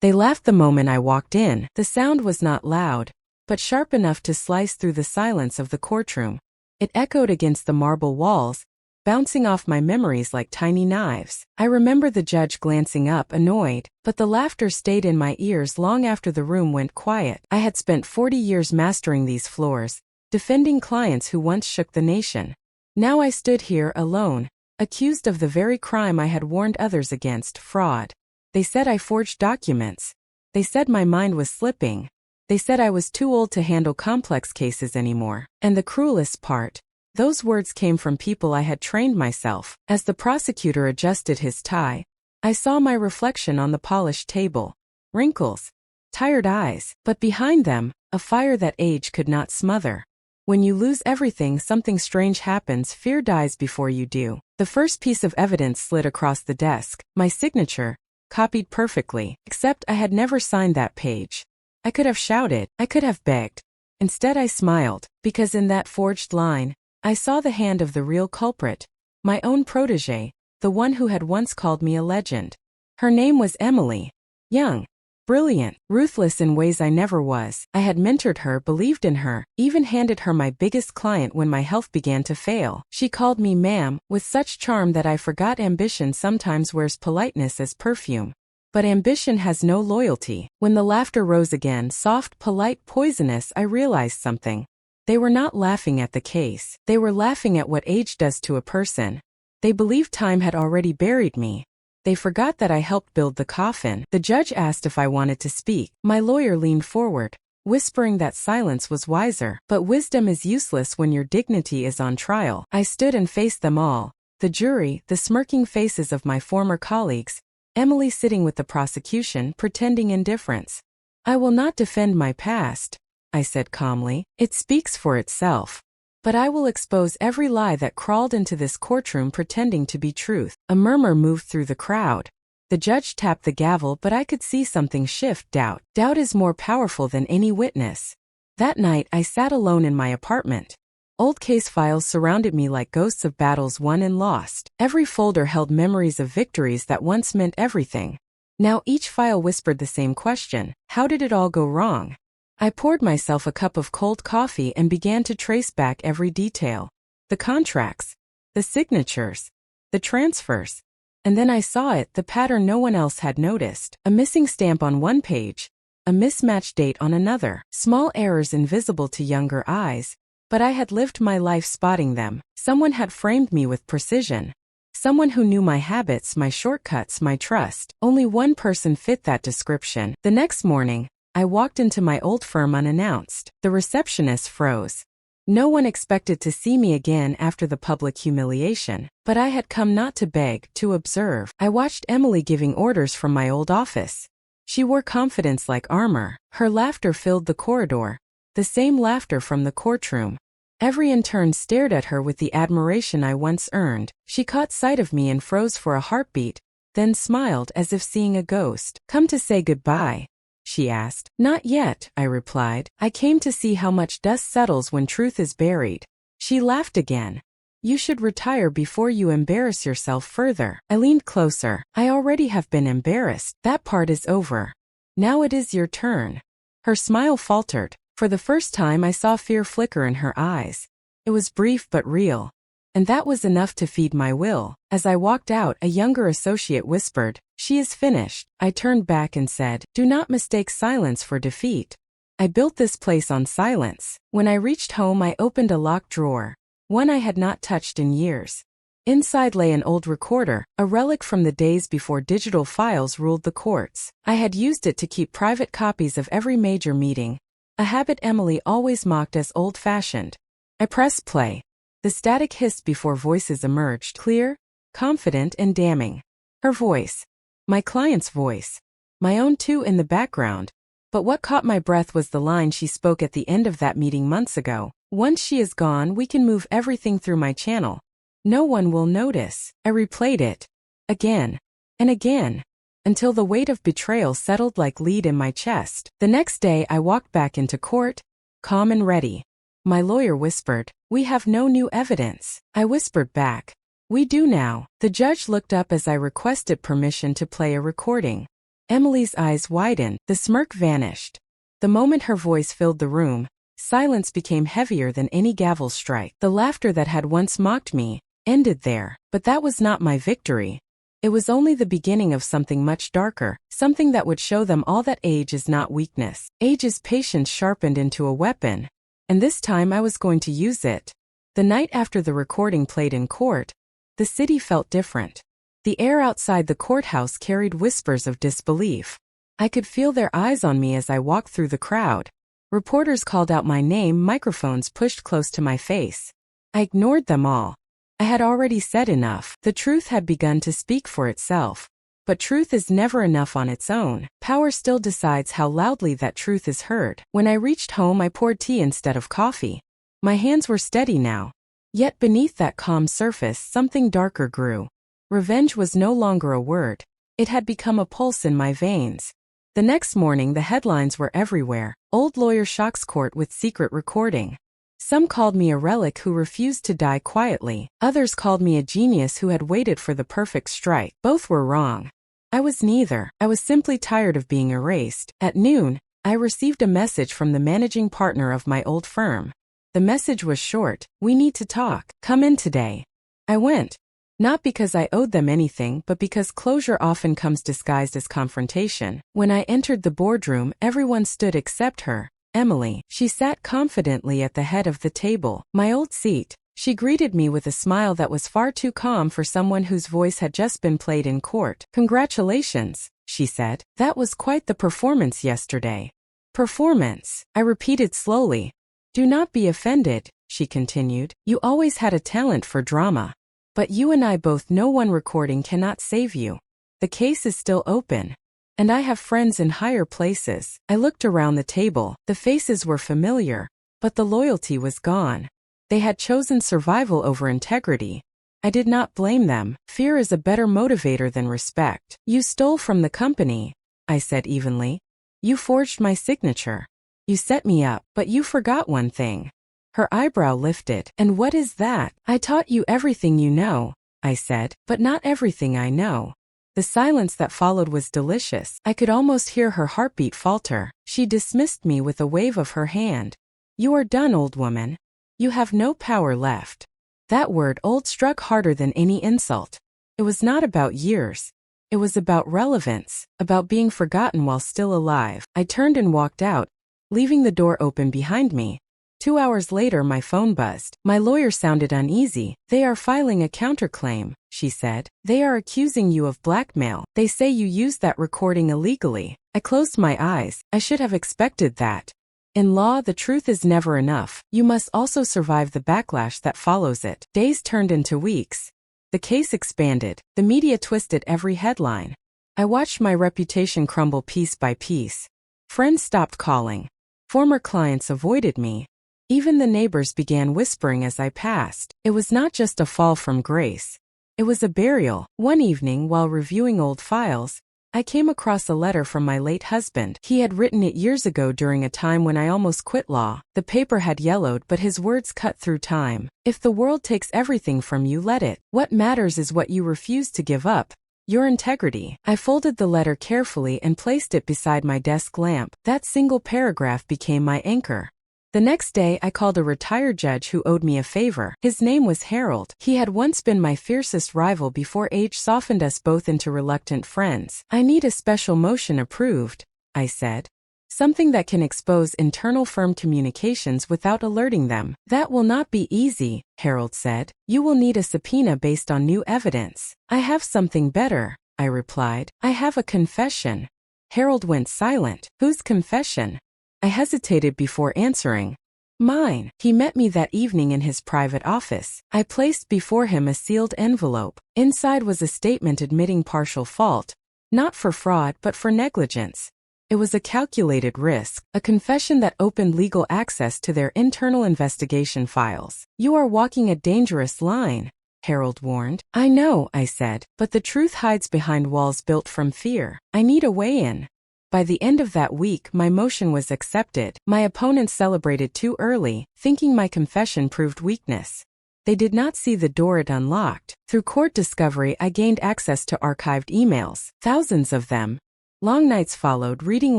They laughed the moment I walked in. The sound was not loud, but sharp enough to slice through the silence of the courtroom. It echoed against the marble walls, bouncing off my memories like tiny knives. I remember the judge glancing up, annoyed, but the laughter stayed in my ears long after the room went quiet. I had spent 40 years mastering these floors, defending clients who once shook the nation. Now I stood here alone, accused of the very crime I had warned others against: fraud. They said I forged documents. They said my mind was slipping. They said I was too old to handle complex cases anymore. And the cruelest part, those words came from people I had trained myself. As the prosecutor adjusted his tie, I saw my reflection on the polished table. Wrinkles, tired eyes, but behind them, a fire that age could not smother. When you lose everything, something strange happens. Fear dies before you do. The first piece of evidence slid across the desk, my signature, copied perfectly, except I had never signed that page. I could have shouted, I could have begged. Instead I smiled, because in that forged line, I saw the hand of the real culprit, my own protégé, the one who had once called me a legend. Her name was Emily. Young, brilliant, ruthless in ways I never was. I had mentored her, believed in her, even handed her my biggest client when my health began to fail. She called me ma'am, with such charm that I forgot ambition sometimes wears politeness as perfume. But ambition has no loyalty. When the laughter rose again, soft, polite, poisonous, I realized something. They were not laughing at the case. They were laughing at what age does to a person. They believed time had already buried me. They forgot that I helped build the coffin. The judge asked if I wanted to speak. My lawyer leaned forward, whispering that silence was wiser. But wisdom is useless when your dignity is on trial. I stood and faced them all. The jury, the smirking faces of my former colleagues, Emily sitting with the prosecution, pretending indifference. I will not defend my past, I said calmly. It speaks for itself. But I will expose every lie that crawled into this courtroom pretending to be truth. A murmur moved through the crowd. The judge tapped the gavel, but I could see something shift. Doubt. Doubt is more powerful than any witness. That night I sat alone in my apartment. Old case files surrounded me like ghosts of battles won and lost. Every folder held memories of victories that once meant everything. Now each file whispered the same question: how did it all go wrong? I poured myself a cup of cold coffee and began to trace back every detail. The contracts, the signatures, the transfers. And then I saw it, the pattern no one else had noticed. A missing stamp on one page, a mismatched date on another. Small errors invisible to younger eyes, but I had lived my life spotting them. Someone had framed me with precision. Someone who knew my habits, my shortcuts, my trust. Only one person fit that description. The next morning, I walked into my old firm unannounced. The receptionist froze. No one expected to see me again after the public humiliation. But I had come not to beg, to observe. I watched Emily giving orders from my old office. She wore confidence like armor. Her laughter filled the corridor. The same laughter from the courtroom. Every intern stared at her with the admiration I once earned. She caught sight of me and froze for a heartbeat, then smiled as if seeing a ghost. "Come to say goodbye?" she asked. "Not yet," I replied. "I came to see how much dust settles when truth is buried." She laughed again. "You should retire before you embarrass yourself further." I leaned closer. "I already have been embarrassed. That part is over. Now it is your turn." Her smile faltered. For the first time I saw fear flicker in her eyes. It was brief but real. And that was enough to feed my will. As I walked out, a younger associate whispered, "She is finished." I turned back and said, "Do not mistake silence for defeat. I built this place on silence." When I reached home, I opened a locked drawer, one I had not touched in years. Inside lay an old recorder, a relic from the days before digital files ruled the courts. I had used it to keep private copies of every major meeting, a habit Emily always mocked as old-fashioned. I pressed play. The static hissed before voices emerged, clear, confident, and damning. Her voice. My client's voice. My own too in the background. But what caught my breath was the line she spoke at the end of that meeting months ago. "Once she is gone, we can move everything through my channel. No one will notice." I replayed it. Again. And again. Until the weight of betrayal settled like lead in my chest. The next day I walked back into court, calm and ready. My lawyer whispered, "We have no new evidence." I whispered back, "We do now." The judge looked up as I requested permission to play a recording. Emily's eyes widened, the smirk vanished. The moment her voice filled the room, silence became heavier than any gavel strike. The laughter that had once mocked me ended there, but that was not my victory. It was only the beginning of something much darker, something that would show them all that age is not weakness. Age is patience sharpened into a weapon, and this time I was going to use it. The night after the recording played in court, the city felt different. The air outside the courthouse carried whispers of disbelief. I could feel their eyes on me as I walked through the crowd. Reporters called out my name, microphones pushed close to my face. I ignored them all. I had already said enough. The truth had begun to speak for itself. But truth is never enough on its own. Power still decides how loudly that truth is heard. When I reached home, I poured tea instead of coffee. My hands were steady now. Yet beneath that calm surface, something darker grew. Revenge was no longer a word. It had become a pulse in my veins. The next morning, the headlines were everywhere. Old lawyer shocks court with secret recording. Some called me a relic who refused to die quietly. Others called me a genius who had waited for the perfect strike. Both were wrong. I was neither. I was simply tired of being erased. At noon, I received a message from the managing partner of my old firm. The message was short. "We need to talk. Come in today." I went. Not because I owed them anything, but because closure often comes disguised as confrontation. When I entered the boardroom, everyone stood except her, Emily. She sat confidently at the head of the table, my old seat. She greeted me with a smile that was far too calm for someone whose voice had just been played in court. "Congratulations," she said. "That was quite the performance yesterday." "Performance," I repeated slowly. "Do not be offended," she continued. "You always had a talent for drama. But you and I both know one recording cannot save you. The case is still open. And I have friends in higher places." I looked around the table. The faces were familiar, but the loyalty was gone. They had chosen survival over integrity. I did not blame them. Fear is a better motivator than respect. "You stole from the company," I said evenly. "You forged my signature. You set me up, but you forgot one thing." Her eyebrow lifted. "And what is that?" "I taught you everything you know," I said, "but not everything I know." The silence that followed was delicious. I could almost hear her heartbeat falter. She dismissed me with a wave of her hand. "You are done, old woman. You have no power left." That word "old" struck harder than any insult. It was not about years. It was about relevance, about being forgotten while still alive. I turned and walked out, leaving the door open behind me. 2 hours later, my phone buzzed. My lawyer sounded uneasy. "They are filing a counterclaim," she said. "They are accusing you of blackmail. They say you used that recording illegally." I closed my eyes. I should have expected that. In law, the truth is never enough. You must also survive the backlash that follows it. Days turned into weeks. The case expanded. The media twisted every headline. I watched my reputation crumble piece by piece. Friends stopped calling. Former clients avoided me. Even the neighbors began whispering as I passed. It was not just a fall from grace. It was a burial. One evening, while reviewing old files, I came across a letter from my late husband. He had written it years ago during a time when I almost quit law. The paper had yellowed, but his words cut through time. "If the world takes everything from you, let it. What matters is what you refuse to give up. Your integrity." I folded the letter carefully and placed it beside my desk lamp. That single paragraph became my anchor. The next day, I called a retired judge who owed me a favor. His name was Harold. He had once been my fiercest rival before age softened us both into reluctant friends. "I need a special motion approved," I said. "Something that can expose internal firm communications without alerting them." "That will not be easy," Harold said. "You will need a subpoena based on new evidence." "I have something better," I replied. "I have a confession." Harold went silent. "Whose confession?" I hesitated before answering. "Mine." He met me that evening in his private office. I placed before him a sealed envelope. Inside was a statement admitting partial fault, not for fraud but for negligence. It was a calculated risk, a confession that opened legal access to their internal investigation files. "You are walking a dangerous line," Harold warned. "I know," I said, "but the truth hides behind walls built from fear. I need a way in." By the end of that week, my motion was accepted. My opponents celebrated too early, thinking my confession proved weakness. They did not see the door it unlocked. Through court discovery, I gained access to archived emails, thousands of them. Long nights followed, reading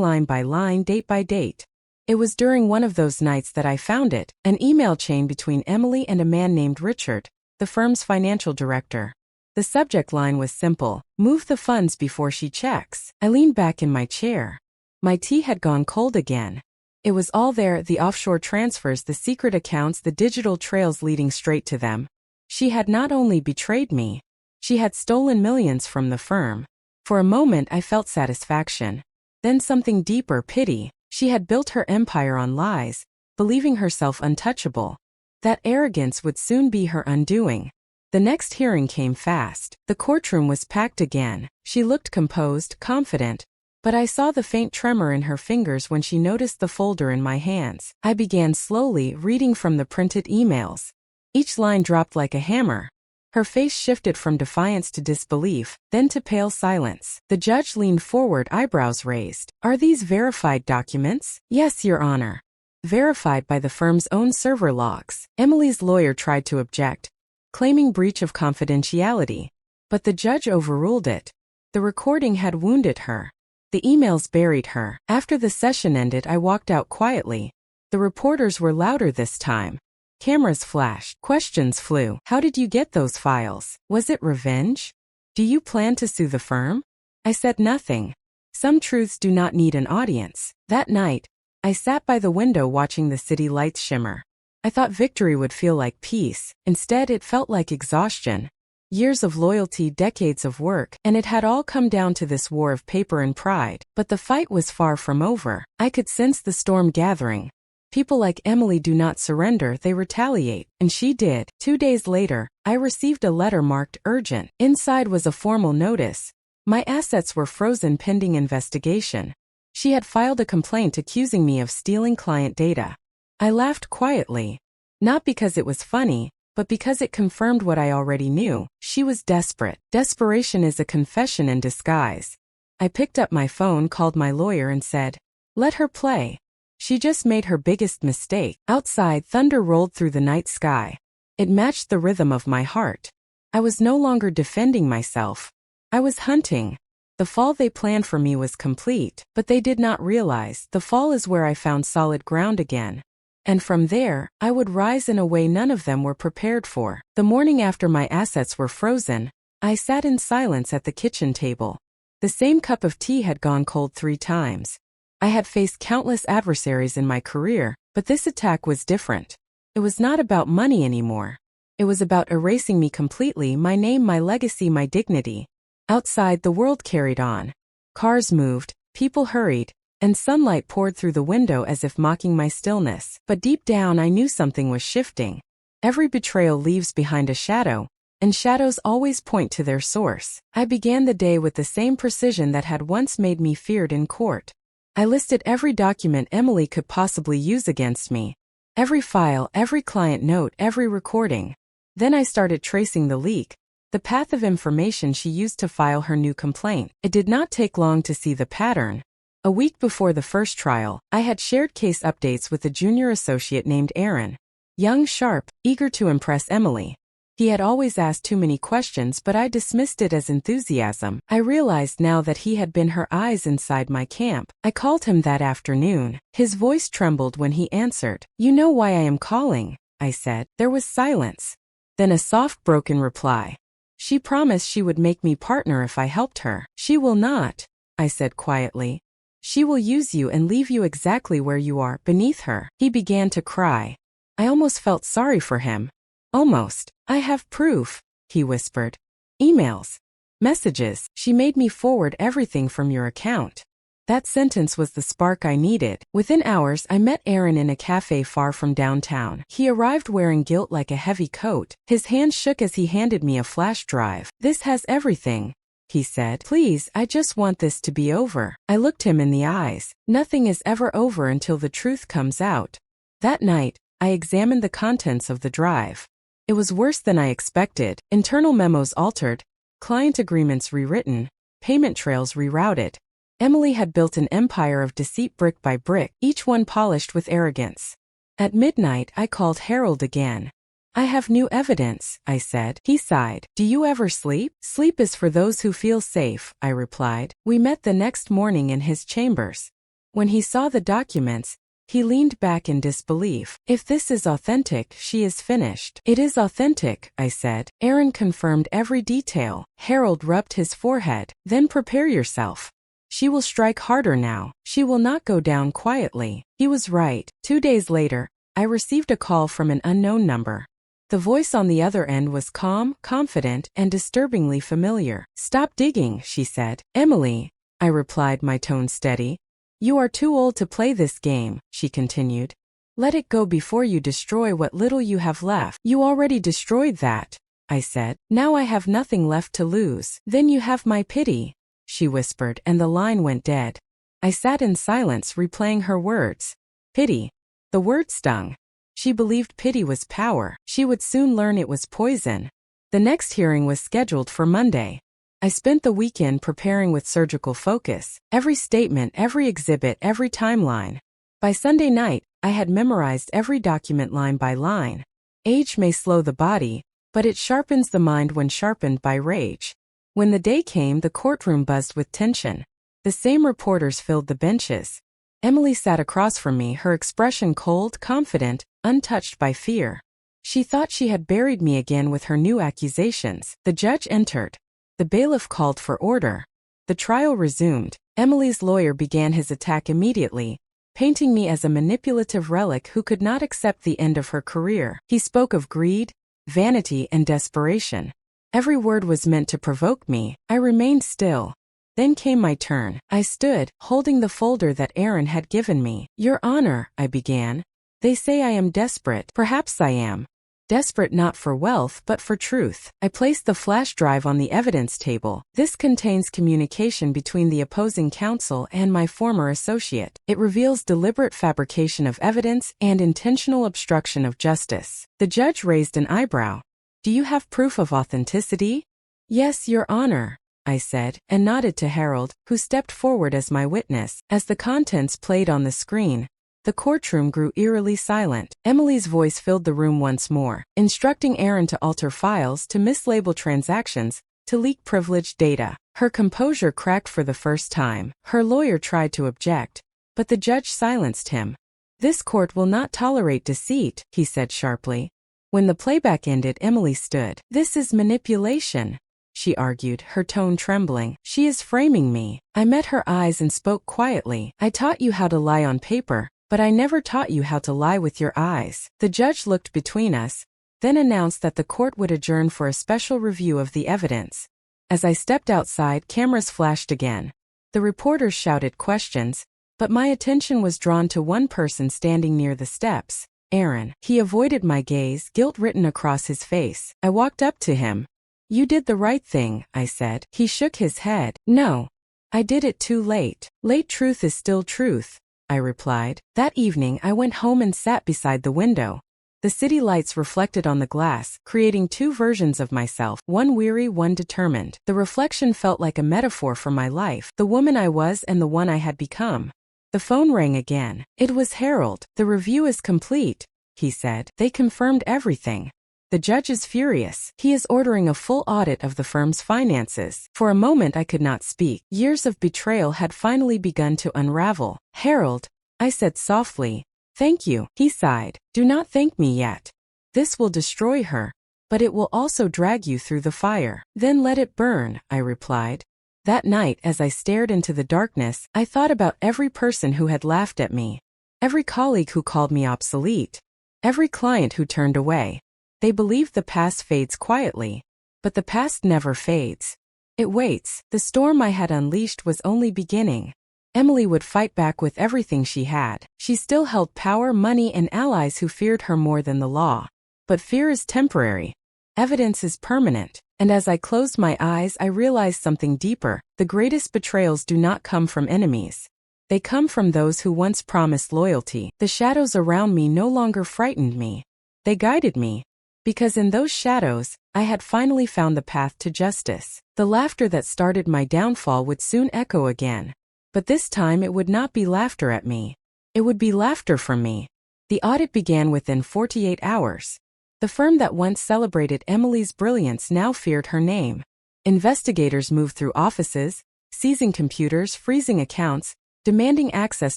line by line, date by date. It was during one of those nights that I found it, an email chain between Emily and a man named Richard, the firm's financial director. The subject line was simple: move the funds before she checks. I leaned back in my chair. My tea had gone cold again. It was all there: the offshore transfers, the secret accounts, the digital trails leading straight to them. She had not only betrayed me, she had stolen millions from the firm. For a moment I felt satisfaction. Then something deeper: pity. She had built her empire on lies, believing herself untouchable. That arrogance would soon be her undoing. The next hearing came fast. The courtroom was packed again. She looked composed, confident, but I saw the faint tremor in her fingers when she noticed the folder in my hands. I began slowly, reading from the printed emails. Each line dropped like a hammer. Her face shifted from defiance to disbelief, then to pale silence. The judge leaned forward, eyebrows raised. "Are these verified documents?" "Yes, Your Honor." "Verified by the firm's own server logs." Emily's lawyer tried to object, claiming breach of confidentiality, but the judge overruled it. The recording had wounded her. The emails buried her. After the session ended, I walked out quietly. The reporters were louder this time. Cameras flashed. Questions flew. "How did you get those files? Was it revenge? Do you plan to sue the firm?" I said nothing. Some truths do not need an audience. That night, I sat by the window watching the city lights shimmer. I thought victory would feel like peace. Instead, it felt like exhaustion. Years of loyalty, decades of work, and it had all come down to this war of paper and pride. But the fight was far from over. I could sense the storm gathering. People like Emily do not surrender, they retaliate, and she did. 2 days later, I received a letter marked urgent. Inside was a formal notice. My assets were frozen pending investigation. She had filed a complaint accusing me of stealing client data. I laughed quietly, not because it was funny, but because it confirmed what I already knew. She was desperate. Desperation is a confession in disguise. I picked up my phone, called my lawyer, and said, "Let her play. She just made her biggest mistake." Outside, thunder rolled through the night sky. It matched the rhythm of my heart. I was no longer defending myself. I was hunting. The fall they planned for me was complete, but they did not realize the fall is where I found solid ground again. And from there, I would rise in a way none of them were prepared for. The morning after my assets were frozen, I sat in silence at the kitchen table. The same cup of tea had gone cold 3 times. I had faced countless adversaries in my career, but this attack was different. It was not about money anymore. It was about erasing me completely, my name, my legacy, my dignity. Outside, the world carried on. Cars moved, people hurried, and sunlight poured through the window as if mocking my stillness. But deep down I knew something was shifting. Every betrayal leaves behind a shadow, and shadows always point to their source. I began the day with the same precision that had once made me feared in court. I listed every document Emily could possibly use against me. Every file, every client note, every recording. Then I started tracing the leak, the path of information she used to file her new complaint. It did not take long to see the pattern. A week before the first trial, I had shared case updates with a junior associate named Aaron. Young, sharp, eager to impress Emily. He had always asked too many questions, but I dismissed it as enthusiasm. I realized now that he had been her eyes inside my camp. I called him that afternoon. His voice trembled when he answered. "You know why I am calling," I said. There was silence. Then a soft, broken reply. "She promised she would make me partner if I helped her." "She will not," I said quietly. "She will use you and leave you exactly where you are, beneath her." He began to cry. I almost felt sorry for him. Almost. "I have proof," he whispered. "Emails. Messages. She made me forward everything from your account." That sentence was the spark I needed. Within hours, I met Aaron in a cafe far from downtown. He arrived wearing guilt like a heavy coat. His hand shook as he handed me a flash drive. "This has everything," he said. "Please, I just want this to be over." I looked him in the eyes. Nothing is ever over until the truth comes out. That night, I examined the contents of the drive. It was worse than I expected. Internal memos altered, client agreements rewritten, payment trails rerouted. Emily had built an empire of deceit brick by brick, each one polished with arrogance. At midnight, I called Harold again. I have new evidence, I said. He sighed. Do you ever sleep? Sleep is for those who feel safe, I replied. We met the next morning in his chambers. When he saw the documents, he leaned back in disbelief. If this is authentic, she is finished. It is authentic, I said. Aaron confirmed every detail. Harold rubbed his forehead. Then prepare yourself. She will strike harder now. She will not go down quietly. He was right. 2 days later, I received a call from an unknown number. The voice on the other end was calm, confident, and disturbingly familiar. Stop digging, she said. Emily, I replied, my tone steady. You are too old to play this game, she continued. Let it go before you destroy what little you have left. You already destroyed that, I said. Now I have nothing left to lose. Then you have my pity, she whispered, and the line went dead. I sat in silence, replaying her words. Pity. The word stung. She believed pity was power. She would soon learn it was poison. The next hearing was scheduled for Monday. I spent the weekend preparing with surgical focus. Every statement, every exhibit, every timeline. By Sunday night, I had memorized every document line by line. Age may slow the body, but it sharpens the mind when sharpened by rage. When the day came, the courtroom buzzed with tension. The same reporters filled the benches. Emily sat across from me, her expression cold, confident, untouched by fear. She thought she had buried me again with her new accusations. The judge entered. The bailiff called for order. The trial resumed. Emily's lawyer began his attack immediately, painting me as a manipulative relic who could not accept the end of her career. He spoke of greed, vanity, and desperation. Every word was meant to provoke me. I remained still. Then came my turn. I stood, holding the folder that Aaron had given me. Your Honor, I began. They say I am desperate. Perhaps I am. Desperate not for wealth but for truth. I placed the flash drive on the evidence table. This contains communication between the opposing counsel and my former associate. It reveals deliberate fabrication of evidence and intentional obstruction of justice. The judge raised an eyebrow. Do you have proof of authenticity? Yes, Your Honor, I said, and nodded to Harold, who stepped forward as my witness. As the contents played on the screen, the courtroom grew eerily silent. Emily's voice filled the room once more, instructing Aaron to alter files, to mislabel transactions, to leak privileged data. Her composure cracked for the first time. Her lawyer tried to object, but the judge silenced him. This court will not tolerate deceit, he said sharply. When the playback ended, Emily stood. This is manipulation, she argued, her tone trembling. She is framing me. I met her eyes and spoke quietly. I taught you how to lie on paper, but I never taught you how to lie with your eyes. The judge looked between us, then announced that the court would adjourn for a special review of the evidence. As I stepped outside, cameras flashed again. The reporters shouted questions, but my attention was drawn to one person standing near the steps. Aaron. He avoided my gaze, guilt written across his face. I walked up to him. You did the right thing, I said. He shook his head. No. I did it too late. Late truth is still truth, I replied. That evening I went home and sat beside the window. The city lights reflected on the glass, creating two versions of myself, one weary, one determined. The reflection felt like a metaphor for my life, the woman I was and the one I had become. The phone rang again. It was Harold. The review is complete, he said. They confirmed everything. The judge is furious. He is ordering a full audit of the firm's finances. For a moment I could not speak. Years of betrayal had finally begun to unravel. Harold, I said softly. Thank you, he sighed. Do not thank me yet. This will destroy her, but it will also drag you through the fire. Then let it burn, I replied. That night, as I stared into the darkness, I thought about every person who had laughed at me, every colleague who called me obsolete, every client who turned away. They believed the past fades quietly, but the past never fades. It waits. The storm I had unleashed was only beginning. Emily would fight back with everything she had. She still held power, money, and allies who feared her more than the law. But fear is temporary. Evidence is permanent. And as I closed my eyes, I realized something deeper. The greatest betrayals do not come from enemies. They come from those who once promised loyalty. The shadows around me no longer frightened me. They guided me. Because in those shadows, I had finally found the path to justice. The laughter that started my downfall would soon echo again. But this time it would not be laughter at me. It would be laughter from me. The audit began within 48 hours. The firm that once celebrated Emily's brilliance now feared her name. Investigators moved through offices, seizing computers, freezing accounts, demanding access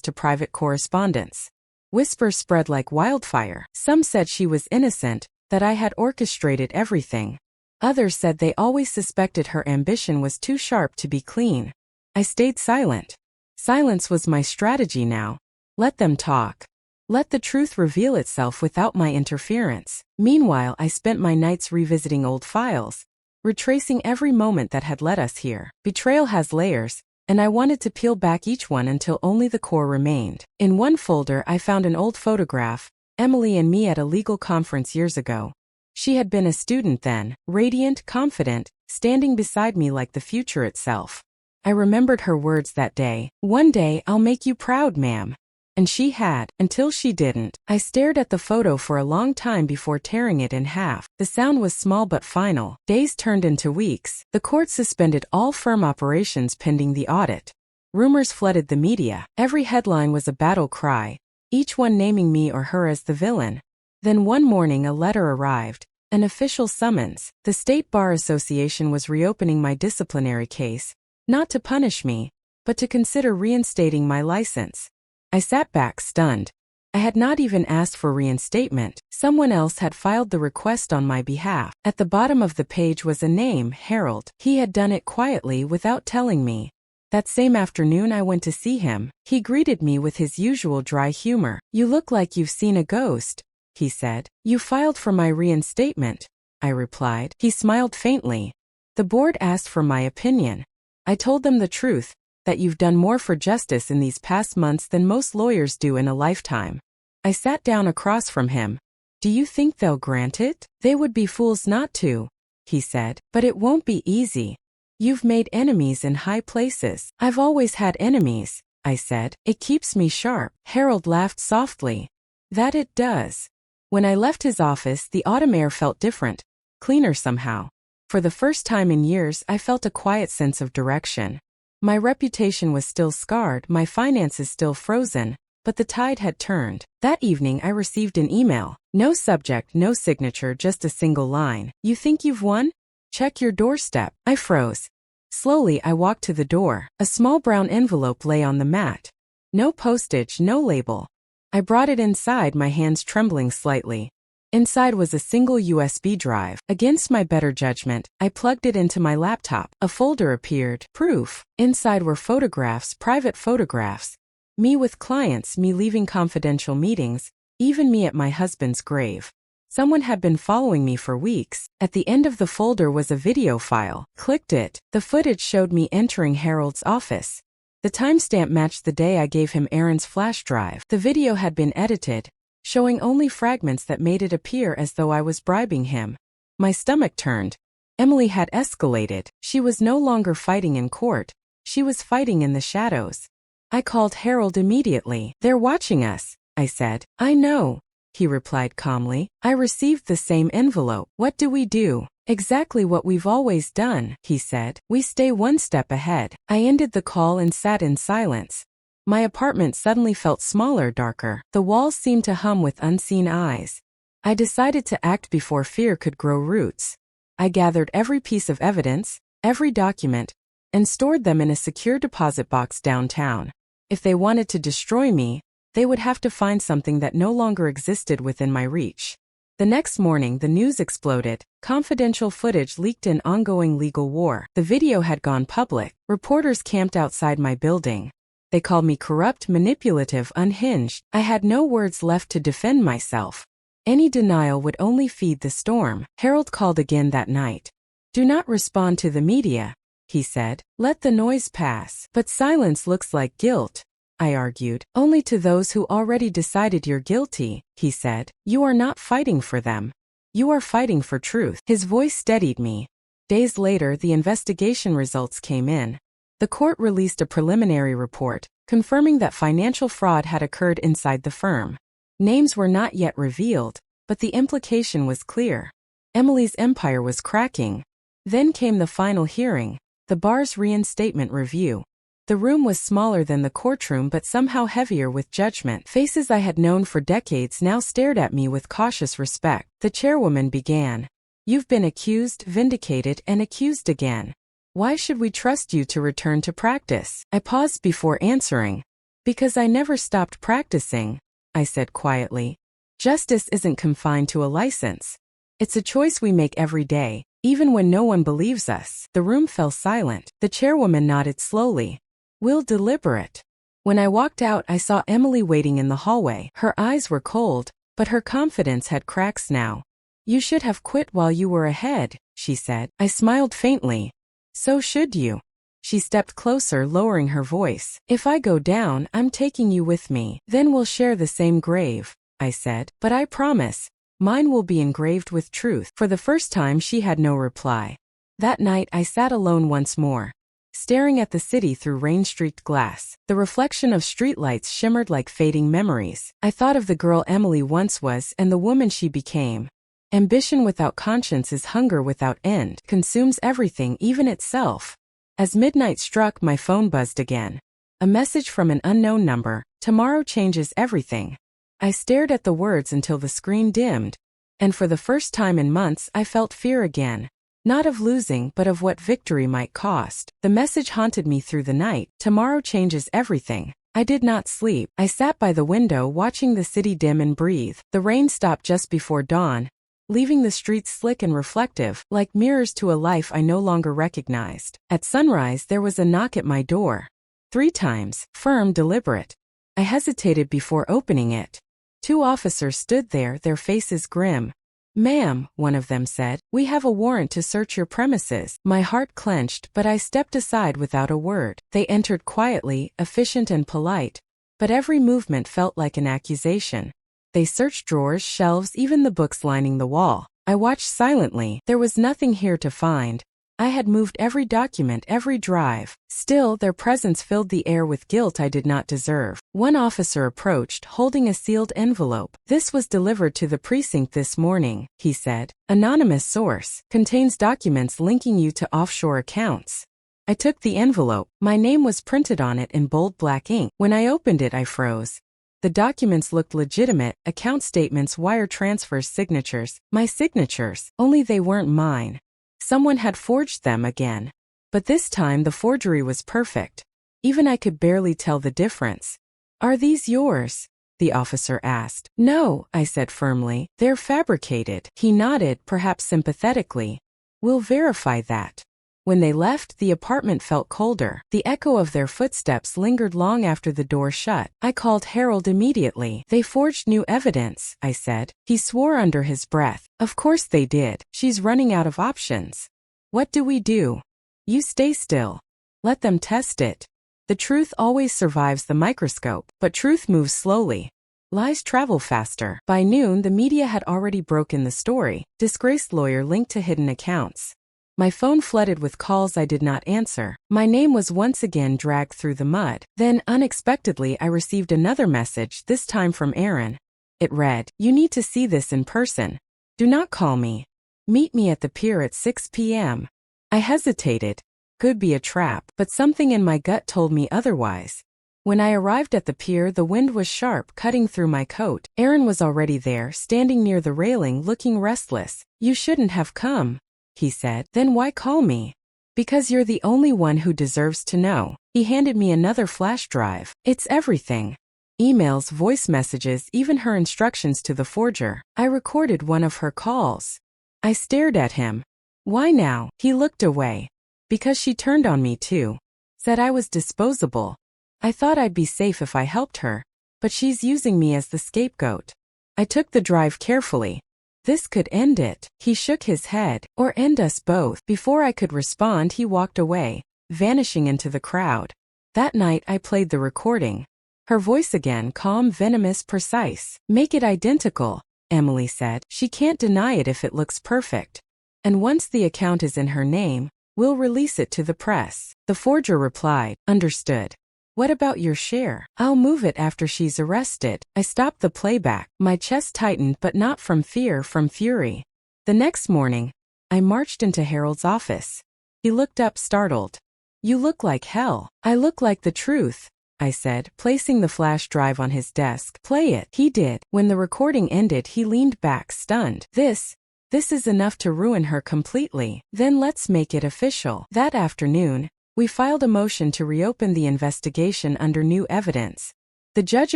to private correspondence. Whispers spread like wildfire. Some said she was innocent, that I had orchestrated everything. Others said they always suspected her ambition was too sharp to be clean. I stayed silent. Silence was my strategy now. Let them talk. Let the truth reveal itself without my interference. Meanwhile, I spent my nights revisiting old files, retracing every moment that had led us here. Betrayal has layers, and I wanted to peel back each one until only the core remained. In one folder, I found an old photograph, Emily and me at a legal conference years ago. She had been a student then, radiant, confident, standing beside me like the future itself. I remembered her words that day, "One day I'll make you proud, ma'am." And she had, until she didn't. I stared at the photo for a long time before tearing it in half. The sound was small but final. Days turned into weeks. The court suspended all firm operations pending the audit. Rumors flooded the media. Every headline was a battle cry, each one naming me or her as the villain. Then one morning a letter arrived, an official summons. The State Bar Association was reopening my disciplinary case, not to punish me, but to consider reinstating my license. I sat back stunned. I had not even asked for reinstatement. Someone else had filed the request on my behalf. At the bottom of the page was a name, Harold. He had done it quietly without telling me. That same afternoon I went to see him. He greeted me with his usual dry humor. "You look like you've seen a ghost," he said. "You filed for my reinstatement," I replied. He smiled faintly. "The board asked for my opinion." I told them the truth, that you've done more for justice in these past months than most lawyers do in a lifetime. I sat down across from him. "Do you think they'll grant it?" "They would be fools not to," he said. "But it won't be easy. You've made enemies in high places." "I've always had enemies," I said. "It keeps me sharp." Harold laughed softly. "That it does." When I left his office, the autumn air felt different, cleaner somehow. For the first time in years, I felt a quiet sense of direction. My reputation was still scarred, my finances still frozen, but the tide had turned. That evening I received an email. No subject, no signature, just a single line. "You think you've won? Check your doorstep." I froze. Slowly I walked to the door. A small brown envelope lay on the mat. No postage, no label. I brought it inside, my hands trembling slightly. Inside was a single USB drive. Against my better judgment, I plugged it into my laptop. A folder appeared. Proof. Inside were photographs, private photographs. Me with clients, me leaving confidential meetings, even me at my husband's grave. Someone had been following me for weeks. At the end of the folder was a video file. Clicked it. The footage showed me entering Harold's office. The timestamp matched the day I gave him Aaron's flash drive. The video had been edited, showing only fragments that made it appear as though I was bribing him. My stomach turned. Emily had escalated. She was no longer fighting in court. She was fighting in the shadows. I called Harold immediately. "They're watching us," I said. "I know," he replied calmly. "I received the same envelope. What do we do?" "Exactly what we've always done," he said. "We stay one step ahead." I ended the call and sat in silence. My apartment suddenly felt smaller, darker. The walls seemed to hum with unseen eyes. I decided to act before fear could grow roots. I gathered every piece of evidence, every document, and stored them in a secure deposit box downtown. If they wanted to destroy me, they would have to find something that no longer existed within my reach. The next morning, the news exploded. Confidential footage leaked in ongoing legal war. The video had gone public. Reporters camped outside my building. They called me corrupt, manipulative, unhinged. I had no words left to defend myself. Any denial would only feed the storm. Harold called again that night. "Do not respond to the media," he said. "Let the noise pass." "But silence looks like guilt," I argued. "Only to those who already decided you're guilty," he said. "You are not fighting for them. You are fighting for truth." His voice steadied me. Days later, the investigation results came in. The court released a preliminary report, confirming that financial fraud had occurred inside the firm. Names were not yet revealed, but the implication was clear. Emily's empire was cracking. Then came the final hearing, the bar's reinstatement review. The room was smaller than the courtroom but somehow heavier with judgment. Faces I had known for decades now stared at me with cautious respect. The chairwoman began. You've been accused, vindicated, and accused again. Why should we trust you to return to practice? I paused before answering. Because I never stopped practicing, I said quietly. Justice isn't confined to a license. It's a choice we make every day, even when no one believes us. The room fell silent. The chairwoman nodded slowly. We'll deliberate. When I walked out, I saw Emily waiting in the hallway. Her eyes were cold, but her confidence had cracks now. You should have quit while you were ahead, she said. I smiled faintly. So should you. She stepped closer, lowering her voice. If I go down, I'm taking you with me. Then we'll share the same grave, I said. But I promise, mine will be engraved with truth. For the first time, she had no reply. That night, I sat alone once more, staring at the city through rain-streaked glass. The reflection of streetlights shimmered like fading memories. I thought of the girl Emily once was and the woman she became. Ambition without conscience is hunger without end, consumes everything, even itself. As midnight struck, my phone buzzed again. A message from an unknown number. Tomorrow changes everything. I stared at the words until the screen dimmed, and for the first time in months I felt fear again. Not of losing, but of what victory might cost. The message haunted me through the night. Tomorrow changes everything. I did not sleep. I sat by the window watching the city dim and breathe. The rain stopped just before dawn, leaving the streets slick and reflective, like mirrors to a life I no longer recognized. At sunrise, there was a knock at my door. 3 times, firm, deliberate. I hesitated before opening it. 2 officers stood there, their faces grim. Ma'am, one of them said, we have a warrant to search your premises. My heart clenched, but I stepped aside without a word. They entered quietly, efficient and polite, but every movement felt like an accusation. They searched drawers, shelves, even the books lining the wall. I watched silently. There was nothing here to find. I had moved every document, every drive. Still, their presence filled the air with guilt I did not deserve. One officer approached, holding a sealed envelope. This was delivered to the precinct this morning, he said. Anonymous source. Contains documents linking you to offshore accounts. I took the envelope. My name was printed on it in bold black ink. When I opened it, I froze. The documents looked legitimate, account statements, wire transfers, signatures. My signatures, only they weren't mine. Someone had forged them again. But this time the forgery was perfect. Even I could barely tell the difference. Are these yours? The officer asked. No, I said firmly. They're fabricated. He nodded, perhaps sympathetically. We'll verify that. When they left, the apartment felt colder. The echo of their footsteps lingered long after the door shut. I called Harold immediately. They forged new evidence, I said. He swore under his breath. Of course they did. She's running out of options. What do we do? You stay still. Let them test it. The truth always survives the microscope, but truth moves slowly. Lies travel faster. By noon, the media had already broken the story. Disgraced lawyer linked to hidden accounts. My phone flooded with calls I did not answer. My name was once again dragged through the mud. Then, unexpectedly, I received another message, this time from Aaron. It read, you need to see this in person. Do not call me. Meet me at the pier at 6 p.m. I hesitated. Could be a trap, but something in my gut told me otherwise. When I arrived at the pier, the wind was sharp, cutting through my coat. Aaron was already there, standing near the railing, looking restless. You shouldn't have come, he said. Then why call me? Because you're the only one who deserves to know. He handed me another flash drive. It's everything. Emails, voice messages, even her instructions to the forger. I recorded one of her calls. I stared at him. Why now? He looked away. Because she turned on me too. Said I was disposable. I thought I'd be safe if I helped her, but she's using me as the scapegoat. I took the drive carefully. This could end it. He shook his head. Or end us both. Before I could respond, he walked away, vanishing into the crowd. That night I played the recording. Her voice again, calm, venomous, precise. Make it identical, Emily said. She can't deny it if it looks perfect. And once the account is in her name, we'll release it to the press. The forger replied, understood. What about your share? I'll move it after she's arrested. I stopped the playback. My chest tightened, but not from fear, from fury. The next morning, I marched into Harold's office. He looked up, startled. You look like hell. I look like the truth, I said, placing the flash drive on his desk. Play it. He did. When the recording ended, he leaned back, stunned. This is enough to ruin her completely. Then let's make it official. That afternoon, we filed a motion to reopen the investigation under new evidence. The judge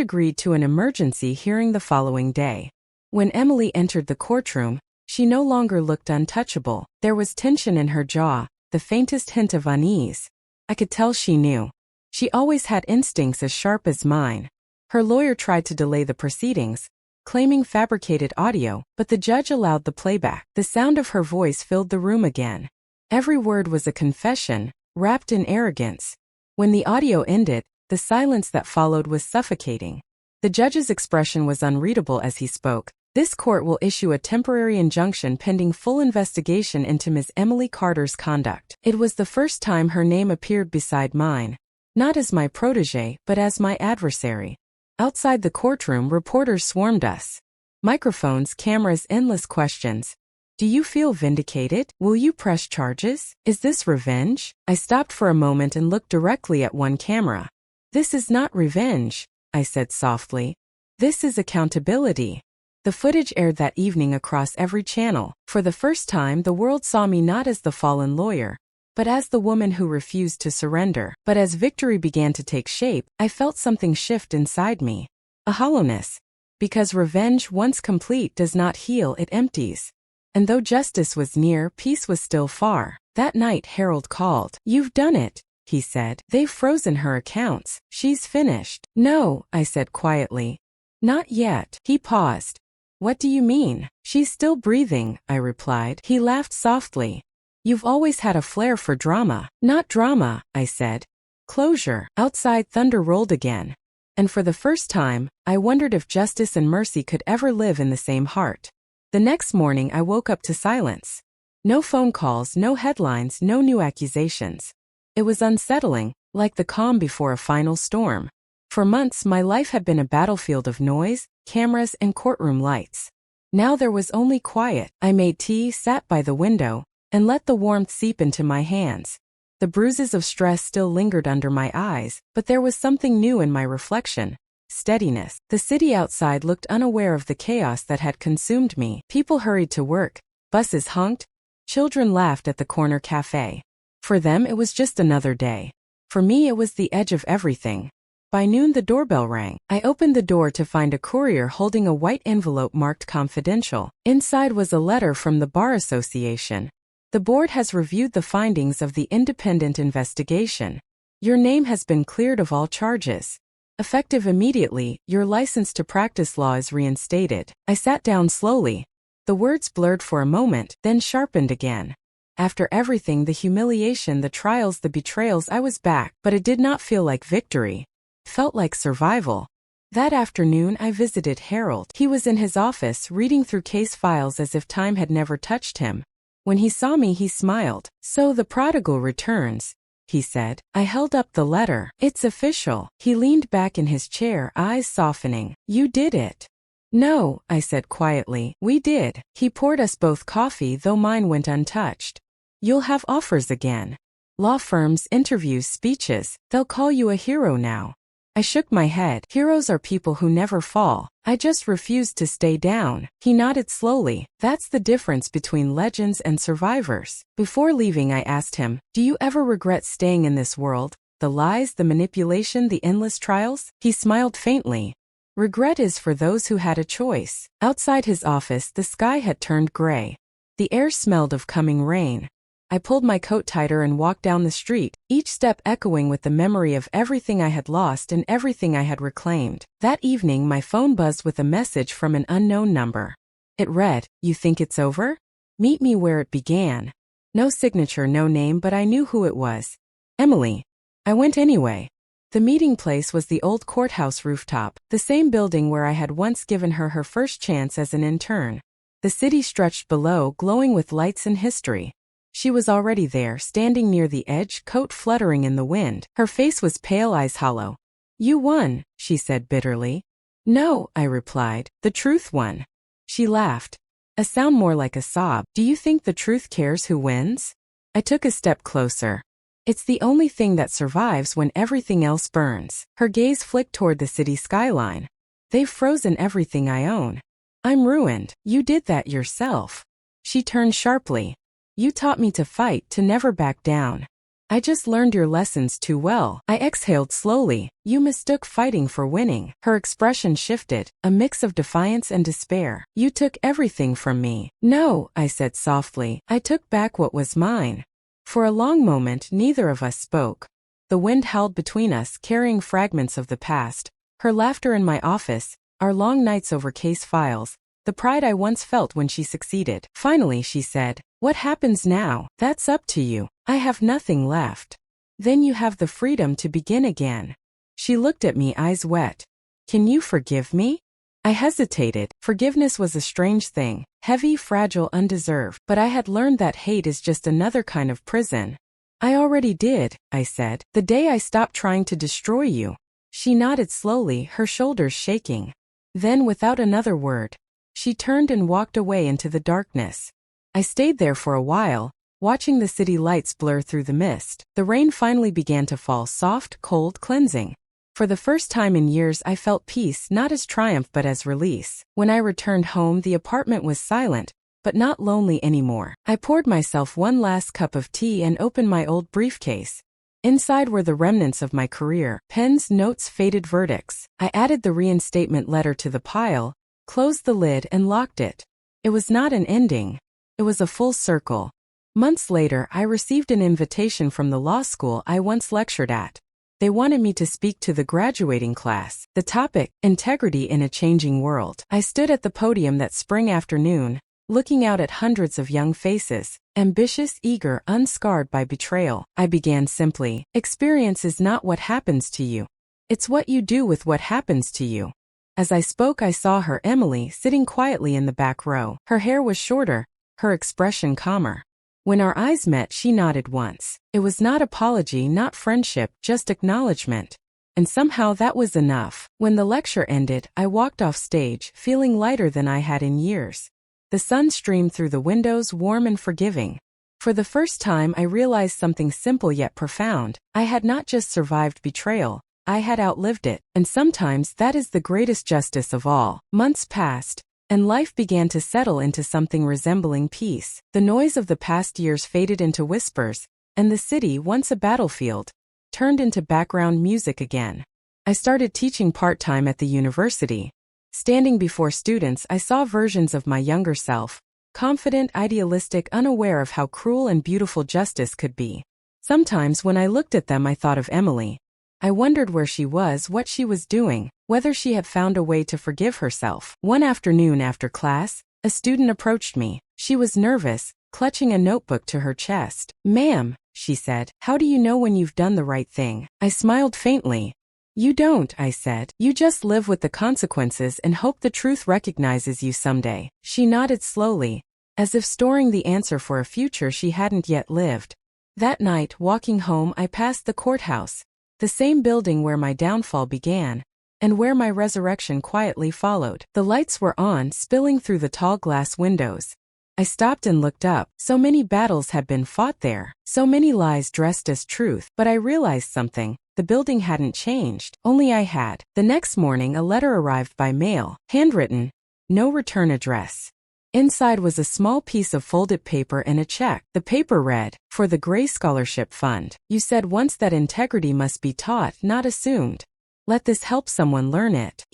agreed to an emergency hearing the following day. When Emily entered the courtroom, she no longer looked untouchable. There was tension in her jaw, the faintest hint of unease. I could tell she knew. She always had instincts as sharp as mine. Her lawyer tried to delay the proceedings, claiming fabricated audio, but the judge allowed the playback. The sound of her voice filled the room again. Every word was a confession, wrapped in arrogance. When the audio ended, the silence that followed was suffocating. The judge's expression was unreadable as he spoke. This court will issue a temporary injunction pending full investigation into Ms. Emily Carter's conduct. It was the first time her name appeared beside mine, not as my protégé, but as my adversary. Outside the courtroom, reporters swarmed us. Microphones, cameras, endless questions. Do you feel vindicated? Will you press charges? Is this revenge? I stopped for a moment and looked directly at one camera. This is not revenge, I said softly. This is accountability. The footage aired that evening across every channel. For the first time, the world saw me not as the fallen lawyer, but as the woman who refused to surrender. But as victory began to take shape, I felt something shift inside me. A hollowness. Because revenge, once complete, does not heal, it empties. And though justice was near, peace was still far. That night, Harold called. You've done it, he said. They've frozen her accounts. She's finished. No, I said quietly. Not yet. He paused. What do you mean? She's still breathing, I replied. He laughed softly. You've always had a flair for drama. Not drama, I said. Closure. Outside, thunder rolled again. And for the first time, I wondered if justice and mercy could ever live in the same heart. The next morning, I woke up to silence. No phone calls, no headlines, no new accusations. It was unsettling, like the calm before a final storm. For months, my life had been a battlefield of noise, cameras, and courtroom lights. Now there was only quiet. I made tea, sat by the window, and let the warmth seep into my hands. The bruises of stress still lingered under my eyes, but there was something new in my reflection. Steadiness. The city outside looked unaware of the chaos that had consumed me. People hurried to work. Buses honked. Children laughed at the corner cafe. For them, it was just another day. For me, it was the edge of everything. By noon, the doorbell rang. I opened the door to find a courier holding a white envelope marked confidential. Inside was a letter from the Bar Association. The board has reviewed the findings of the independent investigation. Your name has been cleared of all charges. Effective immediately, your license to practice law is reinstated. I sat down slowly. The words blurred for a moment, then sharpened again. After everything, the humiliation, the trials, the betrayals, I was back, but it did not feel like victory. Felt like survival. That afternoon, I visited Harold. He was in his office, reading through case files as if time had never touched him. When he saw me, he smiled. So the prodigal returns, he said. I held up the letter. It's official. He leaned back in his chair, eyes softening. You did it. No, I said quietly. We did. He poured us both coffee, though mine went untouched. You'll have offers again. Law firms, interviews, speeches. They'll call you a hero now. I shook my head. Heroes are people who never fall. I just refused to stay down. He nodded slowly. That's the difference between legends and survivors. Before leaving, I asked him, do you ever regret staying in this world? The lies, the manipulation, the endless trials? He smiled faintly. Regret is for those who had a choice. Outside his office, the sky had turned gray. The air smelled of coming rain. I pulled my coat tighter and walked down the street, each step echoing with the memory of everything I had lost and everything I had reclaimed. That evening, my phone buzzed with a message from an unknown number. It read, "You think it's over? Meet me where it began." No signature, no name, but I knew who it was. Emily. I went anyway. The meeting place was the old courthouse rooftop, the same building where I had once given her her first chance as an intern. The city stretched below, glowing with lights and history. She was already there, standing near the edge, coat fluttering in the wind. Her face was pale, eyes hollow. You won, she said bitterly. No, I replied, the truth won. She laughed. A sound more like a sob. Do you think the truth cares who wins? I took a step closer. It's the only thing that survives when everything else burns. Her gaze flicked toward the city skyline. They've frozen everything I own. I'm ruined. You did that yourself. She turned sharply. You taught me to fight, to never back down. I just learned your lessons too well. I exhaled slowly. You mistook fighting for winning. Her expression shifted, a mix of defiance and despair. You took everything from me. No, I said softly. I took back what was mine. For a long moment, neither of us spoke. The wind howled between us, carrying fragments of the past. Her laughter in my office, our long nights over case files, the pride I once felt when she succeeded. Finally, she said, "What happens now? That's up to you. I have nothing left. Then you have the freedom to begin again." She looked at me, eyes wet. "Can you forgive me?" I hesitated. Forgiveness was a strange thing, heavy, fragile, undeserved, but I had learned that hate is just another kind of prison. "I already did," I said, "the day I stopped trying to destroy you." She nodded slowly, her shoulders shaking. Then, without another word, she turned and walked away into the darkness. I stayed there for a while, watching the city lights blur through the mist. The rain finally began to fall, soft, cold, cleansing. For the first time in years I felt peace, not as triumph but as release. When I returned home, the apartment was silent, but not lonely anymore. I poured myself one last cup of tea and opened my old briefcase. Inside were the remnants of my career, pens, notes, faded verdicts. I added the reinstatement letter to the pile, closed the lid and locked it. It was not an ending. It was a full circle. Months later, I received an invitation from the law school I once lectured at. They wanted me to speak to the graduating class. The topic, integrity in a changing world. I stood at the podium that spring afternoon, looking out at hundreds of young faces, ambitious, eager, unscarred by betrayal. I began simply, "Experience is not what happens to you. It's what you do with what happens to you." As I spoke, I saw her, Emily, sitting quietly in the back row. Her hair was shorter, her expression calmer. When our eyes met, she nodded once. It was not apology, not friendship, just acknowledgement. And somehow that was enough. When the lecture ended, I walked off stage, feeling lighter than I had in years. The sun streamed through the windows, warm and forgiving. For the first time, I realized something simple yet profound. I had not just survived betrayal, I had outlived it. And sometimes that is the greatest justice of all. Months passed, and life began to settle into something resembling peace. The noise of the past years faded into whispers, and the city, once a battlefield, turned into background music again. I started teaching part-time at the university. Standing before students, I saw versions of my younger self, confident, idealistic, unaware of how cruel and beautiful justice could be. Sometimes when I looked at them, I thought of Emily. I wondered where she was, what she was doing, whether she had found a way to forgive herself. One afternoon after class, a student approached me. She was nervous, clutching a notebook to her chest. "Ma'am," she said, "how do you know when you've done the right thing?" I smiled faintly. "You don't," I said. "You just live with the consequences and hope the truth recognizes you someday." She nodded slowly, as if storing the answer for a future she hadn't yet lived. That night, walking home, I passed the courthouse, the same building where my downfall began, and where my resurrection quietly followed. The lights were on, spilling through the tall glass windows. I stopped and looked up. So many battles had been fought there, so many lies dressed as truth. But I realized something. The building hadn't changed, only I had. The next morning, a letter arrived by mail, handwritten, no return address. Inside was a small piece of folded paper and a check. The paper read, "For the Gray Scholarship Fund. You said once that integrity must be taught, not assumed. Let this help someone learn it.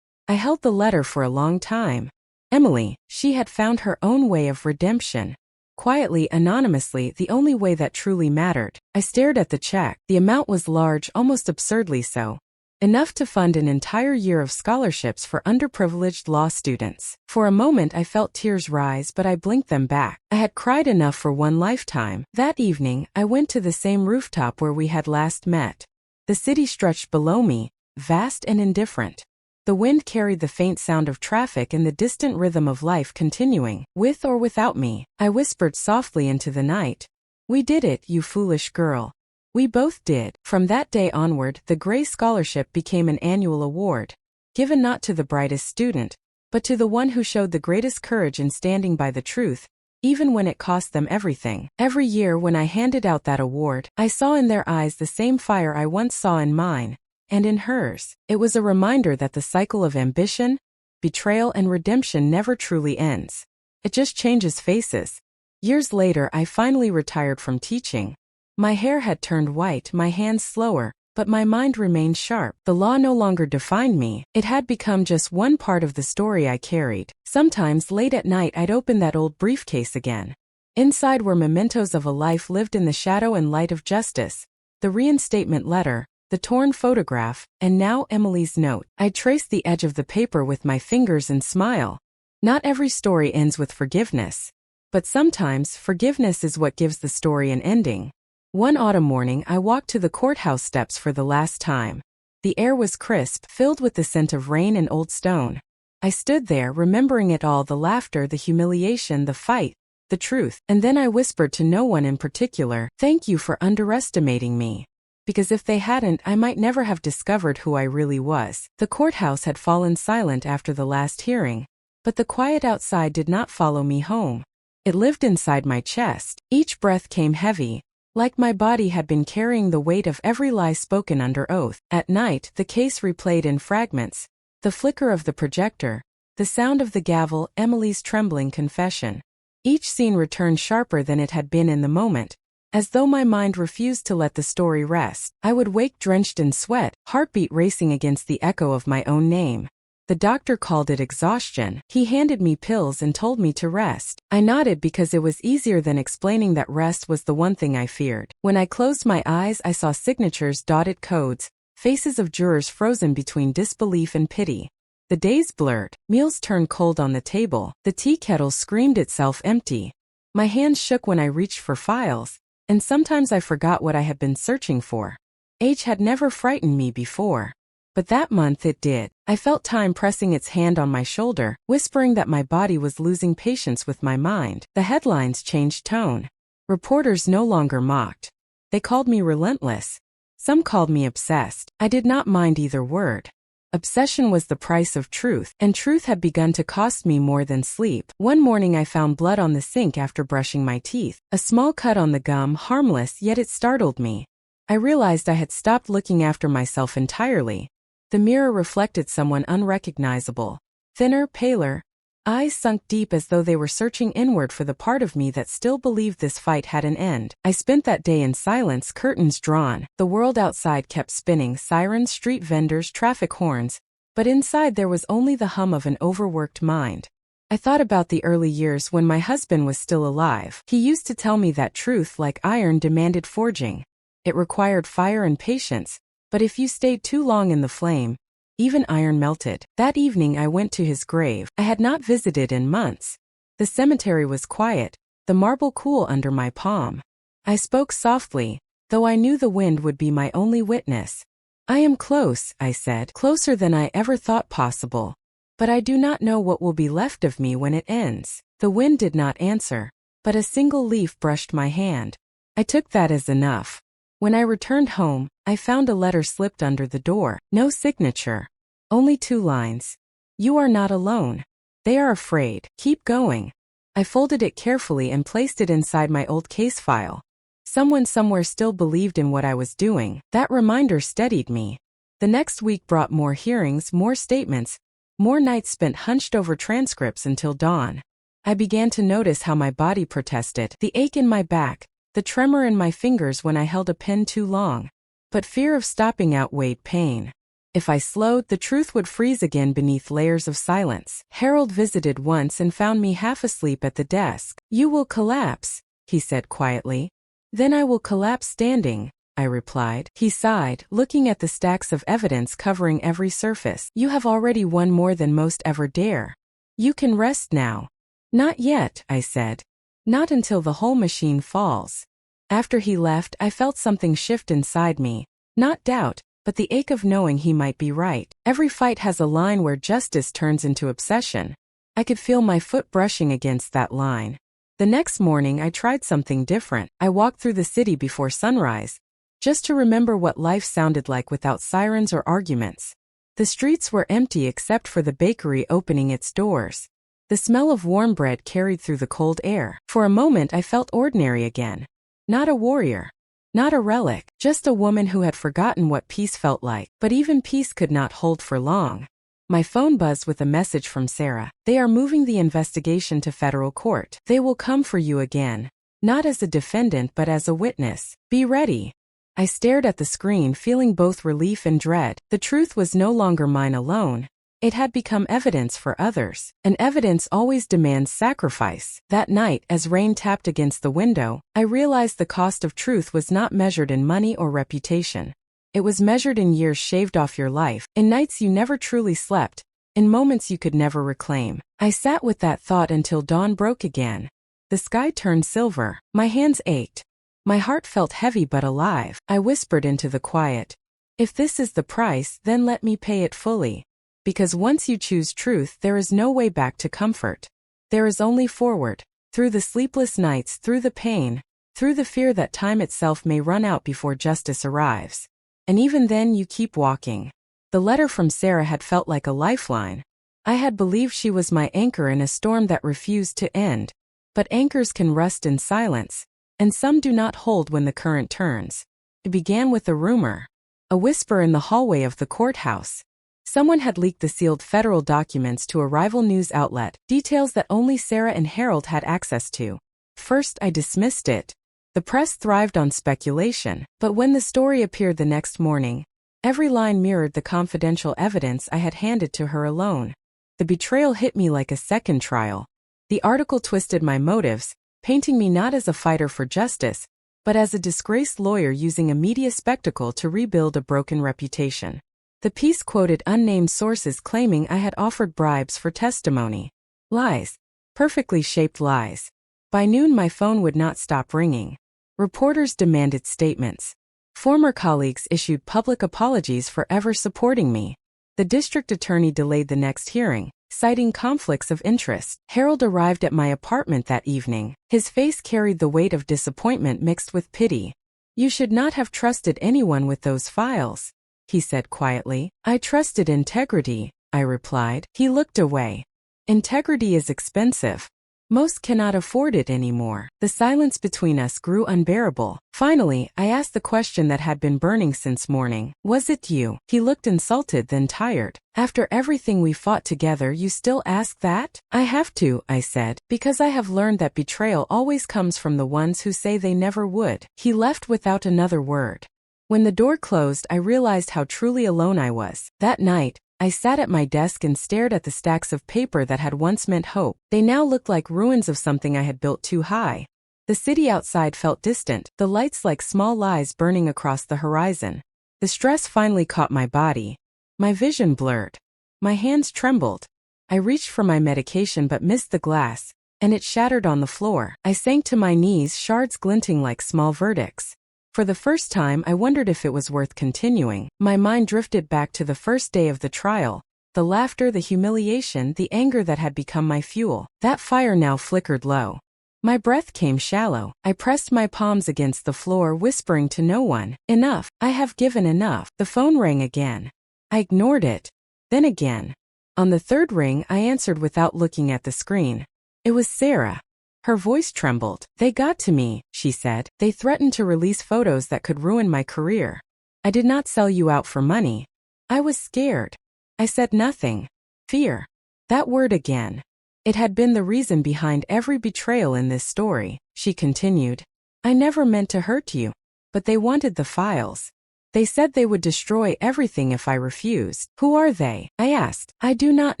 I held the letter for a long time. Emily, she had found her own way of redemption. Quietly, anonymously, the only way that truly mattered. I stared at the check. The amount was large, almost absurdly so. Enough to fund an entire year of scholarships for underprivileged law students. For a moment I felt tears rise, but I blinked them back. I had cried enough for one lifetime. That evening, I went to the same rooftop where we had last met. The city stretched below me, vast and indifferent. The wind carried the faint sound of traffic and the distant rhythm of life continuing, with or without me. I whispered softly into the night, "We did it, you foolish girl. We both did." From that day onward, the Gray Scholarship became an annual award, given not to the brightest student, but to the one who showed the greatest courage in standing by the truth, even when it cost them everything. Every year when I handed out that award, I saw in their eyes the same fire I once saw in mine, and in hers. It was a reminder that the cycle of ambition, betrayal, and redemption never truly ends. It just changes faces. Years later, I finally retired from teaching. My hair had turned white, my hands slower, but my mind remained sharp. The law no longer defined me. It had become just one part of the story I carried. Sometimes late at night I'd open that old briefcase again. Inside were mementos of a life lived in the shadow and light of justice, the reinstatement letter, the torn photograph, and now Emily's note. I'd trace the edge of the paper with my fingers and smile. Not every story ends with forgiveness. But sometimes forgiveness is what gives the story an ending. One autumn morning I walked to the courthouse steps for the last time. The air was crisp, filled with the scent of rain and old stone. I stood there, remembering it all, the laughter, the humiliation, the fight, the truth, and then I whispered to no one in particular, "Thank you for underestimating me." Because if they hadn't, I might never have discovered who I really was. The courthouse had fallen silent after the last hearing, but the quiet outside did not follow me home. It lived inside my chest. Each breath came heavy, like my body had been carrying the weight of every lie spoken under oath. At night, the case replayed in fragments, the flicker of the projector, the sound of the gavel, Emily's trembling confession. Each scene returned sharper than it had been in the moment, as though my mind refused to let the story rest. I would wake drenched in sweat, heartbeat racing against the echo of my own name. The doctor called it exhaustion. He handed me pills and told me to rest. I nodded because it was easier than explaining that rest was the one thing I feared. When I closed my eyes, I saw signatures, dotted codes, faces of jurors frozen between disbelief and pity. The days blurred. Meals turned cold on the table. The tea kettle screamed itself empty. My hands shook when I reached for files, and sometimes I forgot what I had been searching for. Age had never frightened me before. But that month it did. I felt time pressing its hand on my shoulder, whispering that my body was losing patience with my mind. The headlines changed tone. Reporters no longer mocked. They called me relentless. Some called me obsessed. I did not mind either word. Obsession was the price of truth, and truth had begun to cost me more than sleep. One morning I found blood on the sink after brushing my teeth. A small cut on the gum, harmless, yet it startled me. I realized I had stopped looking after myself entirely. The mirror reflected someone unrecognizable. Thinner, paler, eyes sunk deep as though they were searching inward for the part of me that still believed this fight had an end. I spent that day in silence, curtains drawn. The world outside kept spinning, sirens, street vendors, traffic horns, but inside there was only the hum of an overworked mind. I thought about the early years when my husband was still alive. He used to tell me that truth, like iron, demanded forging. It required fire and patience. But if you stayed too long in the flame, even iron melted. That evening I went to his grave. I had not visited in months. The cemetery was quiet, the marble cool under my palm. I spoke softly, though I knew the wind would be my only witness. "I am close," I said, "closer than I ever thought possible. But I do not know what will be left of me when it ends." The wind did not answer, but a single leaf brushed my hand. I took that as enough. When I returned home, I found a letter slipped under the door. No signature. Only 2 lines. "You are not alone. They are afraid. Keep going." I folded it carefully and placed it inside my old case file. Someone somewhere still believed in what I was doing. That reminder steadied me. The next week brought more hearings, more statements, more nights spent hunched over transcripts until dawn. I began to notice how my body protested. The ache in my back, the tremor in my fingers when I held a pen too long. But fear of stopping outweighed pain. If I slowed, the truth would freeze again beneath layers of silence. Harold visited once and found me half asleep at the desk. "You will collapse," he said quietly. "Then I will collapse standing," I replied. He sighed, looking at the stacks of evidence covering every surface. "You have already won more than most ever dare. You can rest now." "Not yet," I said. "Not until the whole machine falls." After he left, I felt something shift inside me. Not doubt, but the ache of knowing he might be right. Every fight has a line where justice turns into obsession. I could feel my foot brushing against that line. The next morning I tried something different. I walked through the city before sunrise, just to remember what life sounded like without sirens or arguments. The streets were empty except for the bakery opening its doors. The smell of warm bread carried through the cold air. For a moment I felt ordinary again. Not a warrior. Not a relic, just a woman who had forgotten what peace felt like. But even peace could not hold for long. My phone buzzed with a message from Sarah. They are moving the investigation to federal court. They will come for you again. Not as a defendant but as a witness. Be ready. I stared at the screen, feeling both relief and dread. The truth was no longer mine alone. It had become evidence for others, and evidence always demands sacrifice. That night, as rain tapped against the window, I realized the cost of truth was not measured in money or reputation. It was measured in years shaved off your life, in nights you never truly slept, in moments you could never reclaim. I sat with that thought until dawn broke again. The sky turned silver. My hands ached. My heart felt heavy but alive. I whispered into the quiet. If this is the price, then let me pay it fully. Because once you choose truth, there is no way back to comfort. There is only forward. Through the sleepless nights, through the pain, through the fear that time itself may run out before justice arrives. And even then you keep walking. The letter from Sarah had felt like a lifeline. I had believed she was my anchor in a storm that refused to end. But anchors can rust in silence, and some do not hold when the current turns. It began with a rumor. A whisper in the hallway of the courthouse. Someone had leaked the sealed federal documents to a rival news outlet, details that only Sarah and Harold had access to. First, I dismissed it. The press thrived on speculation, but when the story appeared the next morning, every line mirrored the confidential evidence I had handed to her alone. The betrayal hit me like a second trial. The article twisted my motives, painting me not as a fighter for justice, but as a disgraced lawyer using a media spectacle to rebuild a broken reputation. The piece quoted unnamed sources claiming I had offered bribes for testimony. Lies. Perfectly shaped lies. By noon my phone would not stop ringing. Reporters demanded statements. Former colleagues issued public apologies for ever supporting me. The district attorney delayed the next hearing, citing conflicts of interest. Harold arrived at my apartment that evening. His face carried the weight of disappointment mixed with pity. You should not have trusted anyone with those files, he said quietly. I trusted integrity, I replied. He looked away. Integrity is expensive. Most cannot afford it anymore. The silence between us grew unbearable. Finally, I asked the question that had been burning since morning. Was it you? He looked insulted, then tired. After everything we fought together, you still ask that? I have to, I said, because I have learned that betrayal always comes from the ones who say they never would. He left without another word. When the door closed, I realized how truly alone I was. That night, I sat at my desk and stared at the stacks of paper that had once meant hope. They now looked like ruins of something I had built too high. The city outside felt distant, the lights like small lies burning across the horizon. The stress finally caught my body. My vision blurred. My hands trembled. I reached for my medication but missed the glass, and it shattered on the floor. I sank to my knees, shards glinting like small verdicts. For the first time, I wondered if it was worth continuing. My mind drifted back to the first day of the trial, the laughter, the humiliation, the anger that had become my fuel. That fire now flickered low. My breath came shallow. I pressed my palms against the floor, whispering to no one, "Enough, I have given enough." The phone rang again. I ignored it. Then again. On the third ring, I answered without looking at the screen. It was Sarah. Her voice trembled. "They got to me," she said. "They threatened to release photos that could ruin my career. I did not sell you out for money. I was scared." I said nothing. Fear. That word again. It had been the reason behind every betrayal in this story. She continued. "I never meant to hurt you. But they wanted the files. They said they would destroy everything if I refused." "Who are they?" I asked. "I do not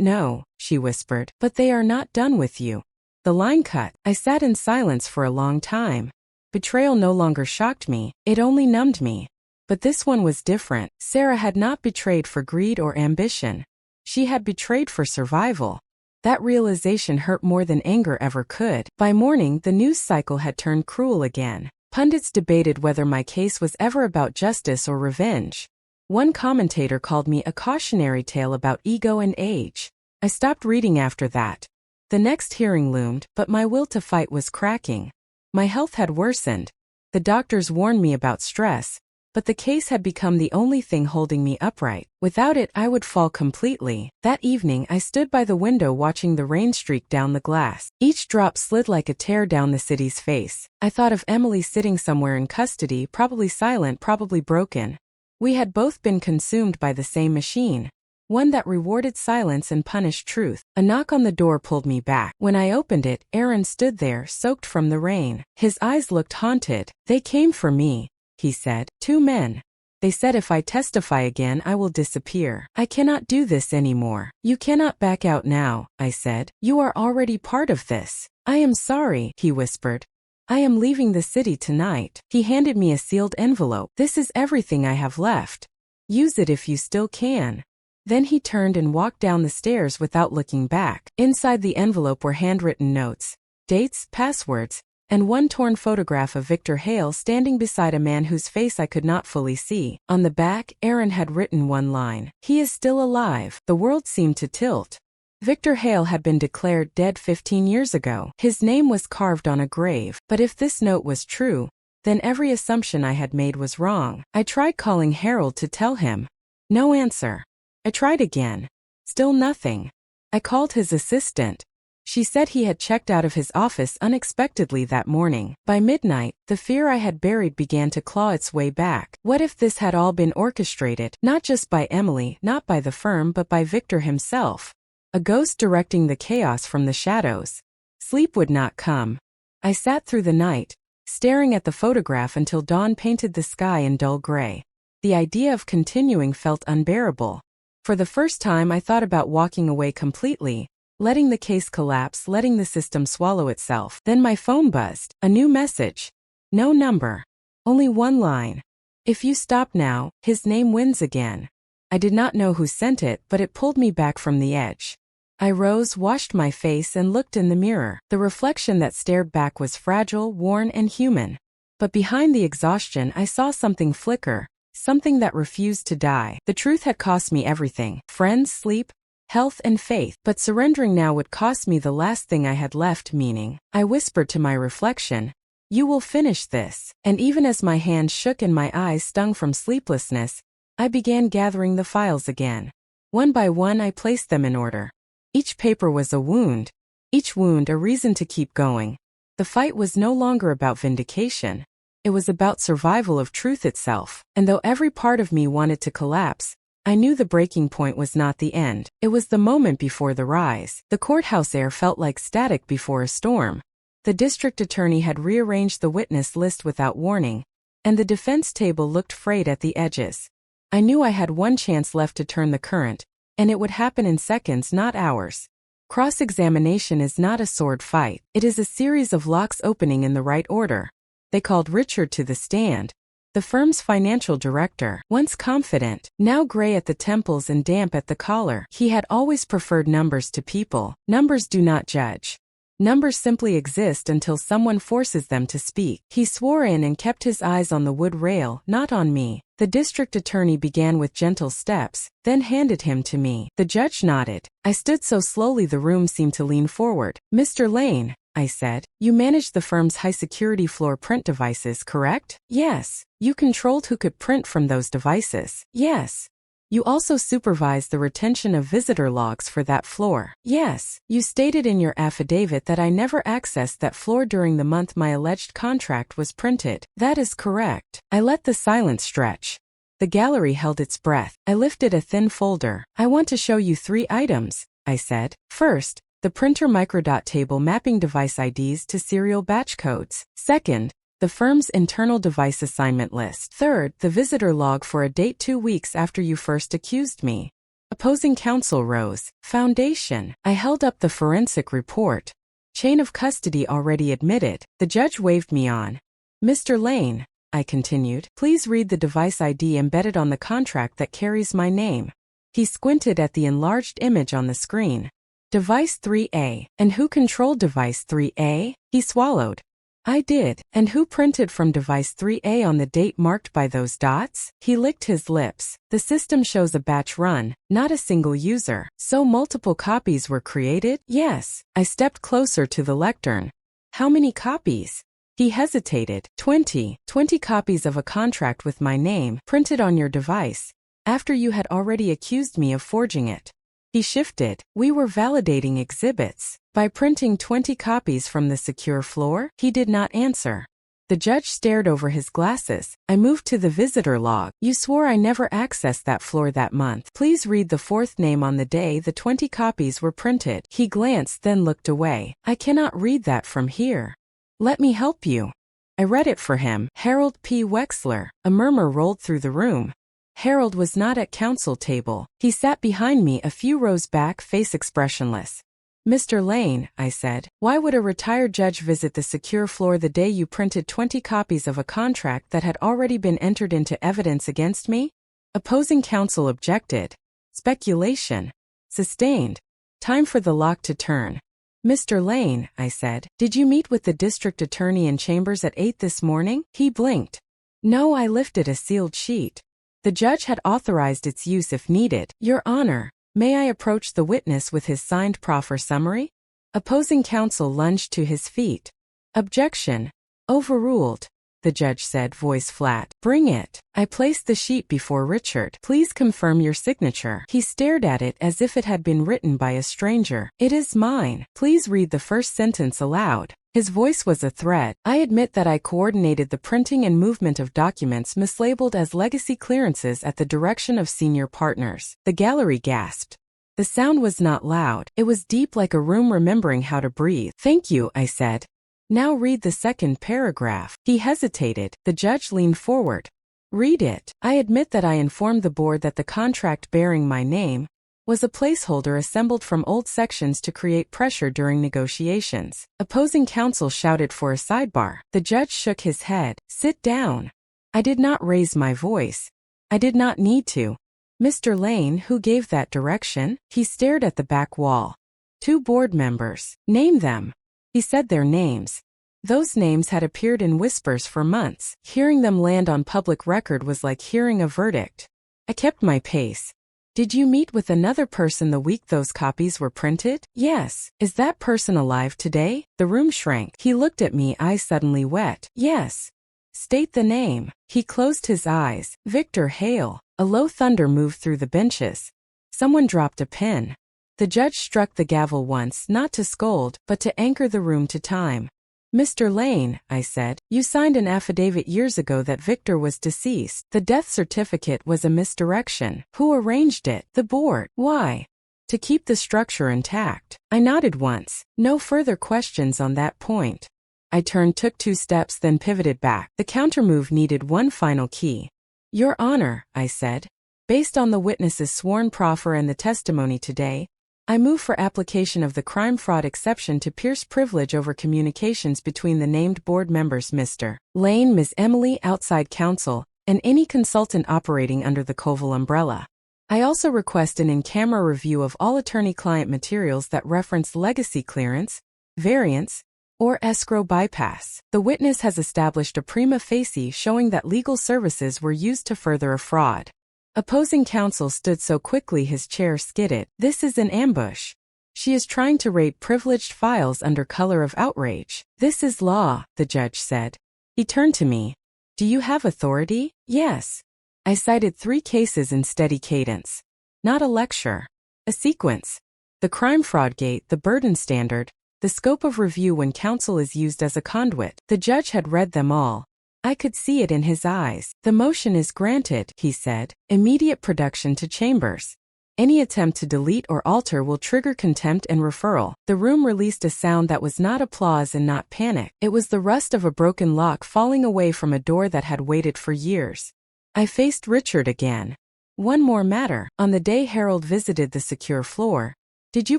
know," she whispered. "But they are not done with you." The line cut. I sat in silence for a long time. Betrayal no longer shocked me, it only numbed me. But this one was different. Sarah had not betrayed for greed or ambition. She had betrayed for survival. That realization hurt more than anger ever could. By morning, the news cycle had turned cruel again. Pundits debated whether my case was ever about justice or revenge. One commentator called me a cautionary tale about ego and age. I stopped reading after that. The next hearing loomed, but my will to fight was cracking. My health had worsened. The doctors warned me about stress, But the case had become the only thing holding me upright. Without it, I would fall completely. That evening, I stood by the window watching the rain streak down the glass. Each drop slid like a tear down the city's face. I thought of Emily sitting somewhere in custody, probably silent, probably broken. We had both been consumed by the same machine. One that rewarded silence and punished truth. A knock on the door pulled me back. When I opened it, Aaron stood there, soaked from the rain. His eyes looked haunted. "They came for me," he said. "Two men. They said if I testify again I will disappear. I cannot do this anymore." "You cannot back out now," I said. "You are already part of this." "I am sorry," he whispered. "I am leaving the city tonight." He handed me a sealed envelope. "This is everything I have left. Use it if you still can." Then he turned and walked down the stairs without looking back. Inside the envelope were handwritten notes, dates, passwords, and one torn photograph of Victor Hale standing beside a man whose face I could not fully see. On the back, Aaron had written one line, "He is still alive." The world seemed to tilt. Victor Hale had been declared dead 15 years ago. His name was carved on a grave. But if this note was true, then every assumption I had made was wrong. I tried calling Harold to tell him. No answer. I tried again. Still nothing. I called his assistant. She said he had checked out of his office unexpectedly that morning. By midnight, the fear I had buried began to claw its way back. What if this had all been orchestrated, not just by Emily, not by the firm, but by Victor himself? A ghost directing the chaos from the shadows. Sleep would not come. I sat through the night, staring at the photograph until dawn painted the sky in dull gray. The idea of continuing felt unbearable. For the first time I thought about walking away completely, letting the case collapse, letting the system swallow itself. Then my phone buzzed. A new message. No number. Only one line. "If you stop now, his name wins again." I did not know who sent it, but it pulled me back from the edge. I rose, washed my face, and looked in the mirror. The reflection that stared back was fragile, worn, and human. But behind the exhaustion I saw something flicker. Something that refused to die. The truth had cost me everything. Friends, sleep, health, and faith. But surrendering now would cost me the last thing I had left, meaning. I whispered to my reflection, "You will finish this." And even as my hands shook and my eyes stung from sleeplessness, I began gathering the files again. One by one I placed them in order. Each paper was a wound. Each wound a reason to keep going. The fight was no longer about vindication. It was about survival of truth itself. And though every part of me wanted to collapse, I knew the breaking point was not the end. It was the moment before the rise. The courthouse air felt like static before a storm. The district attorney had rearranged the witness list without warning, and the defense table looked frayed at the edges. I knew I had one chance left to turn the current, and it would happen in seconds, not hours. Cross-examination is not a sword fight. It is a series of locks opening in the right order. They called Richard to the stand, the firm's financial director. Once confident, now gray at the temples and damp at the collar. He had always preferred numbers to people. Numbers do not judge. Numbers simply exist until someone forces them to speak. He swore in and kept his eyes on the wood rail, not on me. The district attorney began with gentle steps, then handed him to me. The judge nodded. I stood so slowly the room seemed to lean forward. "Mr. Lane," I said, "you managed the firm's high-security floor print devices, correct?" "Yes." "You controlled who could print from those devices?" "Yes." "You also supervised the retention of visitor logs for that floor?" "Yes." "You stated in your affidavit that I never accessed that floor during the month my alleged contract was printed." "That is correct." I let the silence stretch. The gallery held its breath. I lifted a thin folder. "I want to show you 3 items," I said. "First, the printer microdot table mapping device IDs to serial batch codes. Second, the firm's internal device assignment list. Third, the visitor log for a date 2 weeks after you first accused me." Opposing counsel rose. "Foundation." I held up the forensic report. "Chain of custody already admitted." The judge waved me on. "Mr. Lane," I continued, "please read the device ID embedded on the contract that carries my name." He squinted at the enlarged image on the screen. "Device 3A. And who controlled device 3A? He swallowed. "I did." "And who printed from device 3A on the date marked by those dots?" He licked his lips. "The system shows a batch run, not a single user." "So multiple copies were created?" "Yes." I stepped closer to the lectern. "How many copies?" He hesitated. 20 copies of a contract with my name, printed on your device, after you had already accused me of forging it. He shifted. We were validating exhibits. By printing 20 copies from the secure floor? He did not answer. The judge stared over his glasses. I moved to the visitor log. You swore I never accessed that floor that month. Please read the fourth name on the day the 20 copies were printed. He glanced, then looked away. I cannot read that from here. Let me help you. I read it for him. Harold P. Wexler. A murmur rolled through the room. Harold was not at counsel table. He sat behind me a few rows back, face expressionless. Mr. Lane, I said, why would a retired judge visit the secure floor the day you printed 20 copies of a contract that had already been entered into evidence against me? Opposing counsel objected. Speculation. Sustained. Time for the lock to turn. Mr. Lane, I said, did you meet with the district attorney in chambers at 8 this morning? He blinked. No, I lifted a sealed sheet. The judge had authorized its use if needed. Your Honor, may I approach the witness with his signed proffer summary? Opposing counsel lunged to his feet. Objection. Overruled. The judge said, voice flat. Bring it. I placed the sheet before Richard. Please confirm your signature. He stared at it as if it had been written by a stranger. It is mine. Please read the first sentence aloud. His voice was a threat. I admit that I coordinated the printing and movement of documents mislabeled as legacy clearances at the direction of senior partners. The gallery gasped. The sound was not loud. It was deep, like a room remembering how to breathe. Thank you, I said. Now read the second paragraph. He hesitated. The judge leaned forward. Read it. I admit that I informed the board that the contract bearing my name was a placeholder assembled from old sections to create pressure during negotiations. Opposing counsel shouted for a sidebar. The judge shook his head. Sit down. I did not raise my voice. I did not need to. Mr. Lane, who gave that direction? He stared at the back wall. 2 board members. Name them. He said their names. Those names had appeared in whispers for months. Hearing them land on public record was like hearing a verdict. I kept my pace. Did you meet with another person the week those copies were printed? Yes. Is that person alive today? The room shrank. He looked at me, eyes suddenly wet. Yes. State the name. He closed his eyes. Victor Hale. A low thunder moved through the benches. Someone dropped a pen. The judge struck the gavel once, not to scold, but to anchor the room to time. Mr. Lane, I said, you signed an affidavit years ago that Victor was deceased. The death certificate was a misdirection. Who arranged it? The board. Why? To keep the structure intact. I nodded once. No further questions on that point. I turned, took 2 steps, then pivoted back. The countermove needed one final key. Your Honor, I said, based on the witness's sworn proffer and the testimony today, I move for application of the crime-fraud exception to pierce privilege over communications between the named board members Mr. Lane, Ms. Emily, outside counsel, and any consultant operating under the Koval umbrella. I also request an in-camera review of all attorney-client materials that reference legacy clearance, variance, or escrow bypass. The witness has established a prima facie showing that legal services were used to further a fraud. Opposing counsel stood so quickly his chair skidded. This is an ambush. She is trying to raid privileged files under color of outrage. This is law, the judge said. He turned to me. Do you have authority? Yes. I cited 3 cases in steady cadence. Not a lecture. A sequence. The crime fraud gate, the burden standard, the scope of review when counsel is used as a conduit. The judge had read them all. I could see it in his eyes. The motion is granted, he said. Immediate production to chambers. Any attempt to delete or alter will trigger contempt and referral. The room released a sound that was not applause and not panic. It was the rust of a broken lock falling away from a door that had waited for years. I faced Richard again. One more matter. On the day Harold visited the secure floor, did you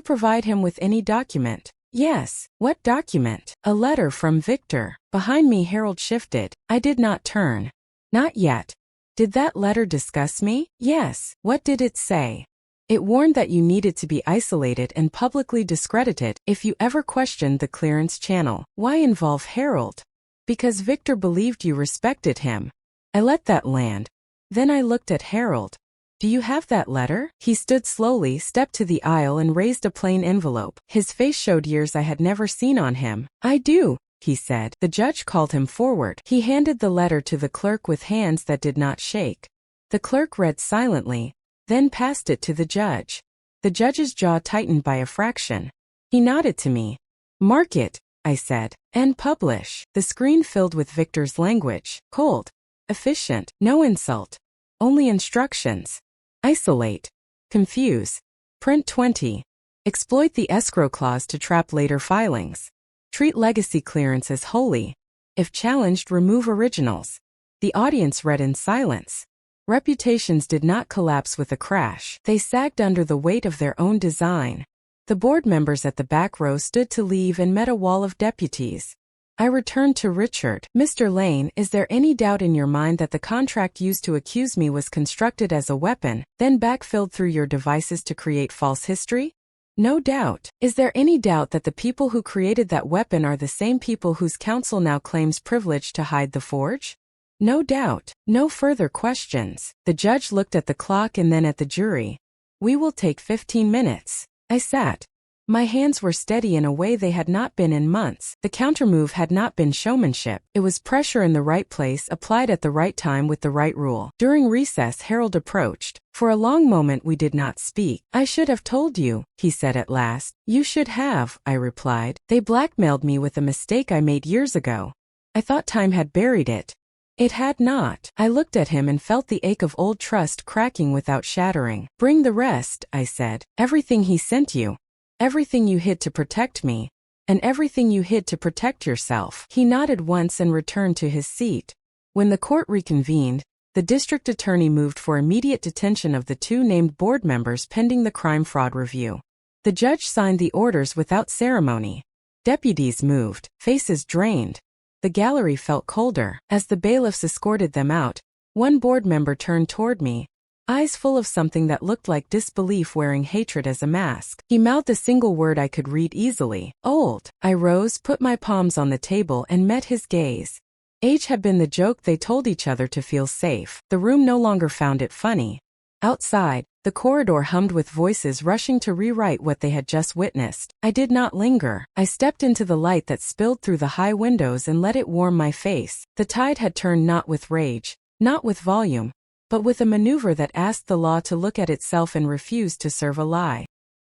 provide him with any document? Yes. What document? A letter from Victor. Behind me Harold shifted. I did not turn. Not yet. Did that letter discuss me? Yes. What did it say? It warned that you needed to be isolated and publicly discredited if you ever questioned the clearance channel. Why involve Harold? Because Victor believed you respected him. I let that land. Then I looked at Harold. Do you have that letter? He stood slowly, stepped to the aisle and raised a plain envelope. His face showed years I had never seen on him. I do. he said. The judge called him forward. He handed the letter to the clerk with hands that did not shake. The clerk read silently, then passed it to the judge. The judge's jaw tightened by a fraction. He nodded to me. "Mark it," I said, "and publish." The screen filled with Victor's language. Cold. Efficient. No insult. Only instructions. Isolate. Confuse. Print 20. Exploit the escrow clause to trap later filings. Treat legacy clearance as holy. If challenged, remove originals. The audience read in silence. Reputations did not collapse with a crash. They sagged under the weight of their own design. The board members at the back row stood to leave and met a wall of deputies. I returned to Richard. "Mr. Lane, is there any doubt in your mind that the contract used to accuse me was constructed as a weapon, then backfilled through your devices to create false history?" "No doubt." "Is there any doubt that the people who created that weapon are the same people whose counsel now claims privilege to hide the forge?" "No doubt." No further questions. The judge looked at the clock and then at the jury. "We will take 15 minutes. I sat. My hands were steady in a way they had not been in months. The countermove had not been showmanship. It was pressure in the right place, applied at the right time with the right rule. During recess, Harold approached. For a long moment we did not speak. "I should have told you," he said at last. "You should have," I replied. "They blackmailed me with a mistake I made years ago. I thought time had buried it. It had not." I looked at him and felt the ache of old trust cracking without shattering. "Bring the rest," I said. "Everything he sent you. Everything you hid to protect me. And everything you hid to protect yourself." He nodded once and returned to his seat. When the court reconvened, the district attorney moved for immediate detention of the two named board members pending the crime-fraud review. The judge signed the orders without ceremony. Deputies moved, faces drained. The gallery felt colder. As the bailiffs escorted them out, one board member turned toward me, eyes full of something that looked like disbelief wearing hatred as a mask. He mouthed a single word I could read easily. "Old." I rose, put my palms on the table and met his gaze. Age had been the joke they told each other to feel safe. The room no longer found it funny. Outside, the corridor hummed with voices rushing to rewrite what they had just witnessed. I did not linger. I stepped into the light that spilled through the high windows and let it warm my face. The tide had turned not with rage, not with volume, but with a maneuver that asked the law to look at itself and refused to serve a lie.